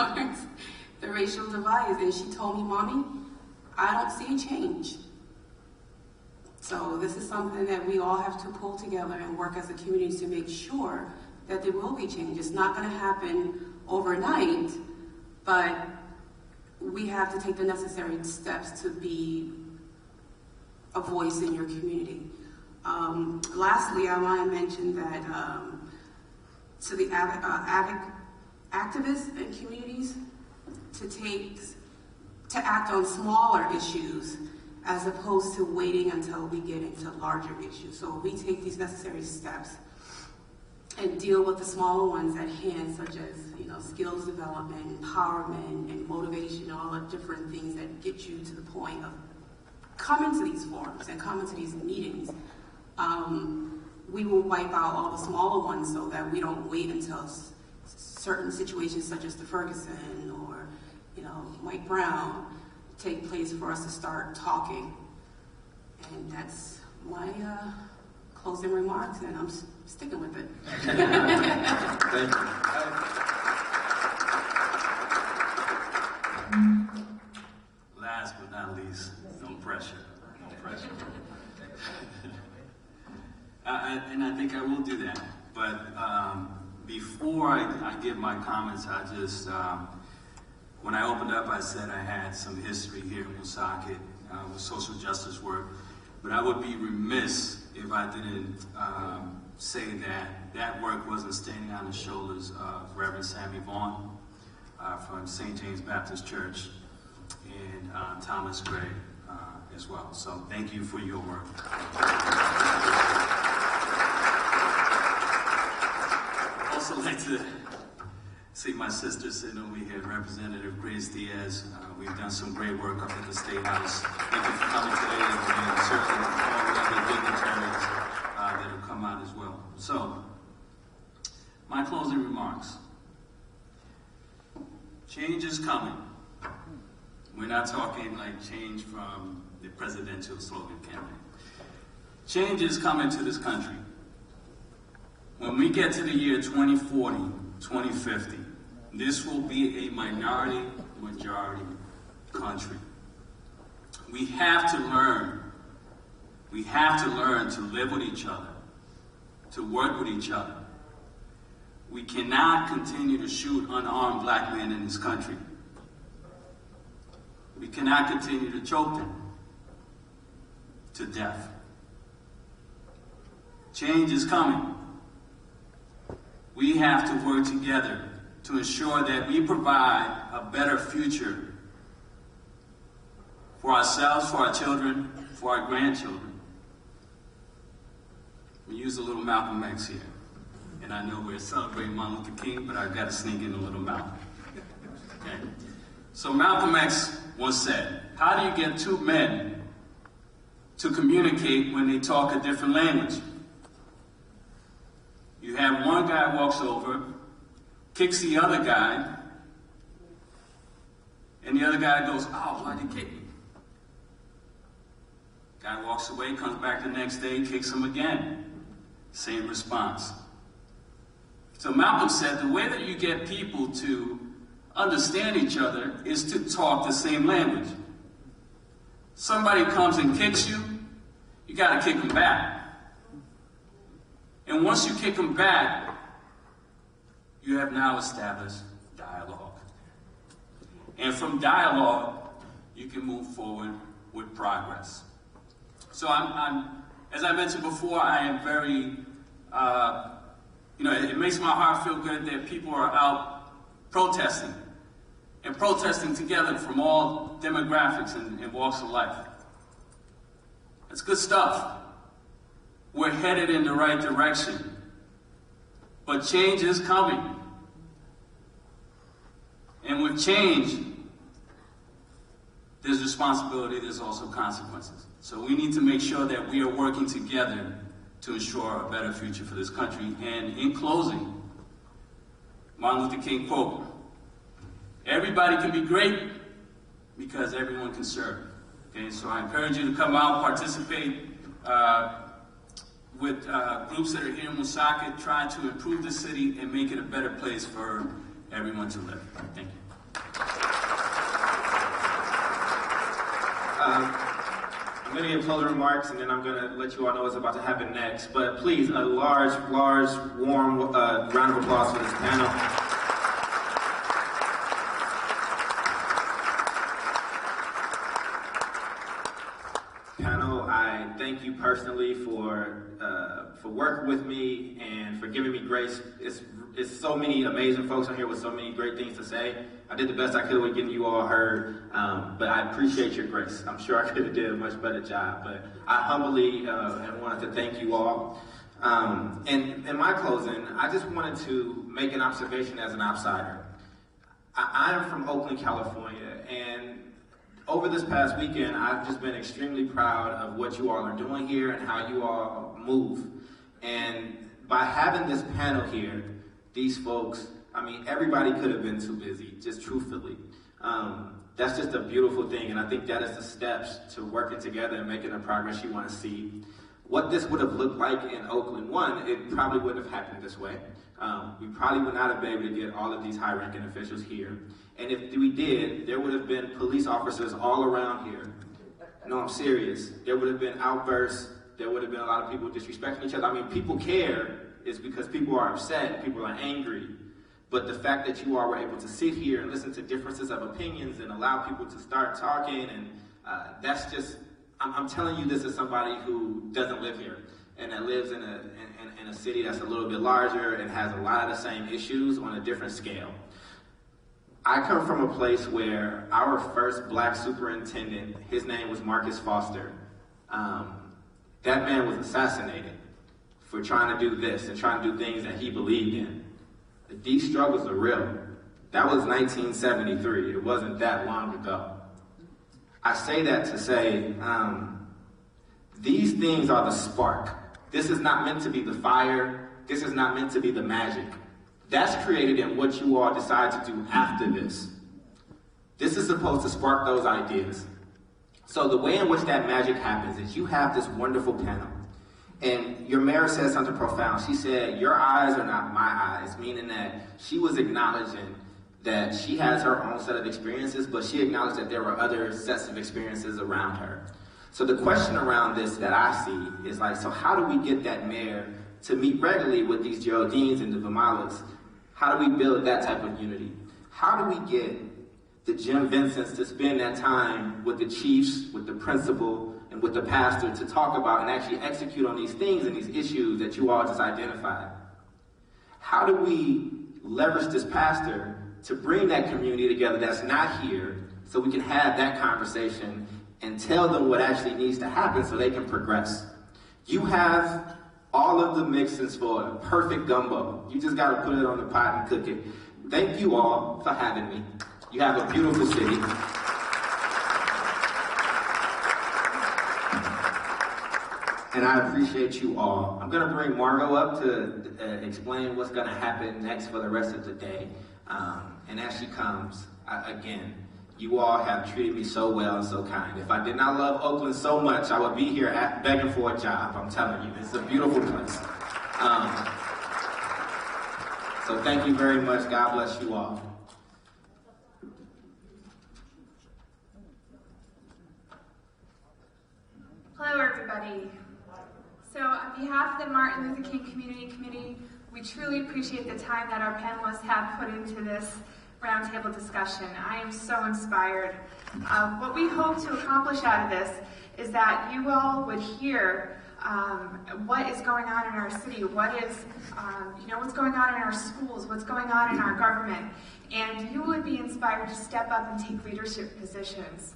[SPEAKER 3] the racial divide? And she told me, Mommy, I don't see a change. So this is something that we all have to pull together and work as a community to make sure that there will be change. It's not going to happen overnight, but we have to take the necessary steps to be a voice in your community. Lastly, I want to mention that to the activists and communities to act on smaller issues as opposed to waiting until we get into larger issues. So we take these necessary steps and deal with the smaller ones at hand, such as skills development, empowerment, and motivation, all the different things that get you to the point of coming to these forums and coming to these meetings. We will wipe out all the smaller ones so that we don't wait until certain situations such as the Ferguson or Mike Brown take place for us to start talking. And that's my closing remarks, and I'm sticking with it.
[SPEAKER 1] Thank you.
[SPEAKER 2] Last but not least, no pressure. No pressure. And I think I will do that. But before I give my comments, I just, when I opened up, I said I had some history here in Woonsocket with social justice work. But I would be remiss if I didn't say that that work wasn't standing on the shoulders of Reverend Sammy Vaughn from St. James Baptist Church and Thomas Gray as well. So thank you for your work. I'd also like to see my sister sitting over here, Representative Grace Diaz. We've done some great work up at the State House. Thank you for coming today, and certainly all the other dignitaries that have come out as well. So, my closing remarks. Change is coming. We're not talking like change from the presidential slogan campaign. Change is coming to this country. When we get to the year 2040, 2050, this will be a minority-majority country. We have to learn. We have to learn to live with each other, to work with each other. We cannot continue to shoot unarmed black men in this country. We cannot continue to choke them to death. Change is coming. We have to work together to ensure that we provide a better future for ourselves, for our children, for our grandchildren. We use a little Malcolm X here. And I know we're celebrating Martin Luther King, but I've got to sneak in a little Malcolm. Okay? So Malcolm X once said, how do you get two men to communicate when they talk a different language? You have one guy walks over, kicks the other guy, and the other guy goes, oh, why'd you kick me? Guy walks away, comes back the next day, kicks him again. Same response. So Malcolm said the way that you get people to understand each other is to talk the same language. Somebody comes and kicks you, you got to kick them back. And once you kick them back, you have now established dialogue. And from dialogue, you can move forward with progress. So as I mentioned before, I am very, it makes my heart feel good that people are out protesting and protesting together from all demographics and walks of life. That's good stuff. We're headed in the right direction. But change is coming. And with change, there's responsibility, there's also consequences. So we need to make sure that we are working together to ensure a better future for this country. And in closing, Martin Luther King quote, everybody can be great because everyone can serve. Okay, so I encourage you to come out, participate with groups that are here in Woonsocket, trying to improve the city and make it a better place for everyone to live. Thank you.
[SPEAKER 1] I'm going to give closing remarks, and then I'm going to let you all know what's about to happen next. But please, a large, warm round of applause for this panel. Panel, I thank you personally for working with me and for giving me grace. It's so many amazing folks on here with so many great things to say. I did the best I could with getting you all heard, but I appreciate your grace. I'm sure I could have did a much better job, but I humbly wanted to thank you all. And in my closing, I just wanted to make an observation as an outsider. I am from Oakland, California, and over this past weekend, I've just been extremely proud of what you all are doing here and how you all move. And by having this panel here, these folks, everybody could have been too busy, just truthfully. That's just a beautiful thing, and I think that is the steps to working together and making the progress you want to see. what this would have looked like in Oakland, one, it probably wouldn't have happened this way. We probably would not have been able to get all of these high-ranking officials here. And if we did, there would have been police officers all around here. No, I'm serious. There would have been outbursts. There would have been a lot of people disrespecting each other. I mean, people care is because people are upset, people are angry. But the fact that you all were able to sit here and listen to differences of opinions and allow people to start talking, and that's just, I'm telling you this as somebody who doesn't live here and that lives in a city that's a little bit larger and has a lot of the same issues on a different scale. I come from a place where our first black superintendent, his name was Marcus Foster. That man was assassinated for trying to do this and trying to do things that he believed in. These struggles are real. That was 1973. It wasn't that long ago. I say that to say, these things are the spark. This is not meant to be the fire. This is not meant to be the magic. That's created in what you all decide to do after this. This is supposed to spark those ideas. So the way in which that magic happens is you have this wonderful panel. And your mayor said something profound. She said, your eyes are not my eyes, meaning that she was acknowledging that she has her own set of experiences, but she acknowledged that there were other sets of experiences around her. So the question around this that I see is like, so how do we get that mayor to meet regularly with these Geraldines and the Vamalas? How do we build that type of unity? How do we get the Jim Vincents to spend that time with the chiefs, with the principal, and with the pastor to talk about and actually execute on these things and these issues that you all just identified? How do we leverage this pastor to bring that community together that's not here so we can have that conversation and tell them what actually needs to happen so they can progress? You have all of the mixings for a perfect gumbo. You just got to put it on the pot and cook it. Thank you all for having me. You have a beautiful city. And I appreciate you all. I'm going to bring Margot up to explain what's going to happen next for the rest of the day. And as she comes, again, you all have treated me so well and so kind. If I did not love Oakland so much, I would be here begging for a job. I'm telling you, it's a beautiful place. So thank you very much. God bless you all.
[SPEAKER 12] Hello, everybody. So on behalf of the Martin Luther King Community Committee, we truly appreciate the time that our panelists have put into this roundtable discussion. I am so inspired. What we hope to accomplish out of this is that you all would hear what is going on in our city, what's going on in our schools, what's going on in our government, and you would be inspired to step up and take leadership positions.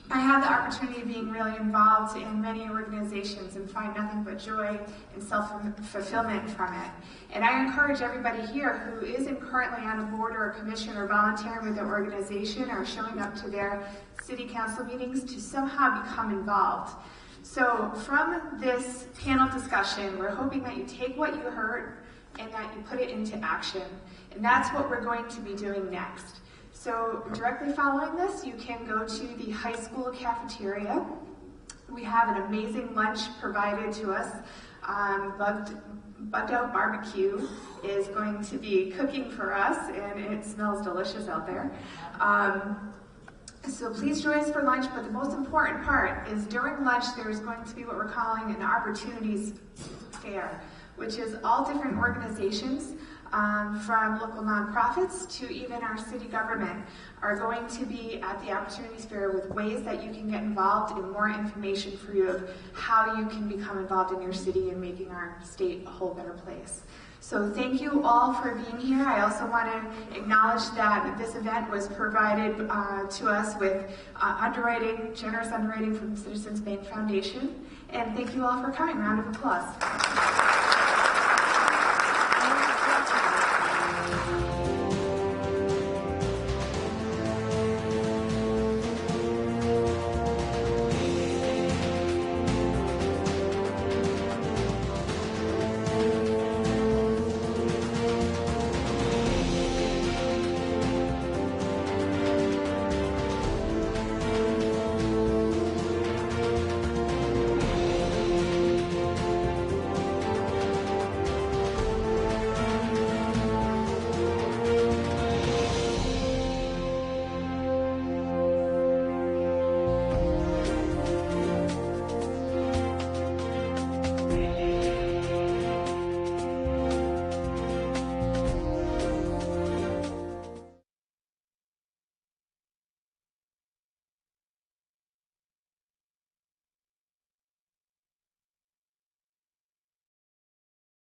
[SPEAKER 12] I have the opportunity of being really involved in many organizations and find nothing but joy and self-fulfillment from it. And I encourage everybody here who isn't currently on a board or a commission or volunteering with their organization or showing up to their city council meetings to somehow become involved. So from this panel discussion, we're hoping that you take what you heard and that you put it into action. And that's what we're going to be doing next. So directly following this, you can go to the high school cafeteria. We have an amazing lunch provided to us. Bugged Out Barbecue is going to be cooking for us, and it smells delicious out there. So please join us for lunch, but the most important part is during lunch there is going to be what we're calling an opportunities fair, which is all different organizations from local nonprofits to even our city government are going to be at the Opportunities Fair with ways that you can get involved and more information for you of how you can become involved in your city and making our state a whole better place. So thank you all for being here. I also want to acknowledge that this event was provided to us with generous underwriting from the Citizens Bank Foundation. And thank you all for coming. Round of applause.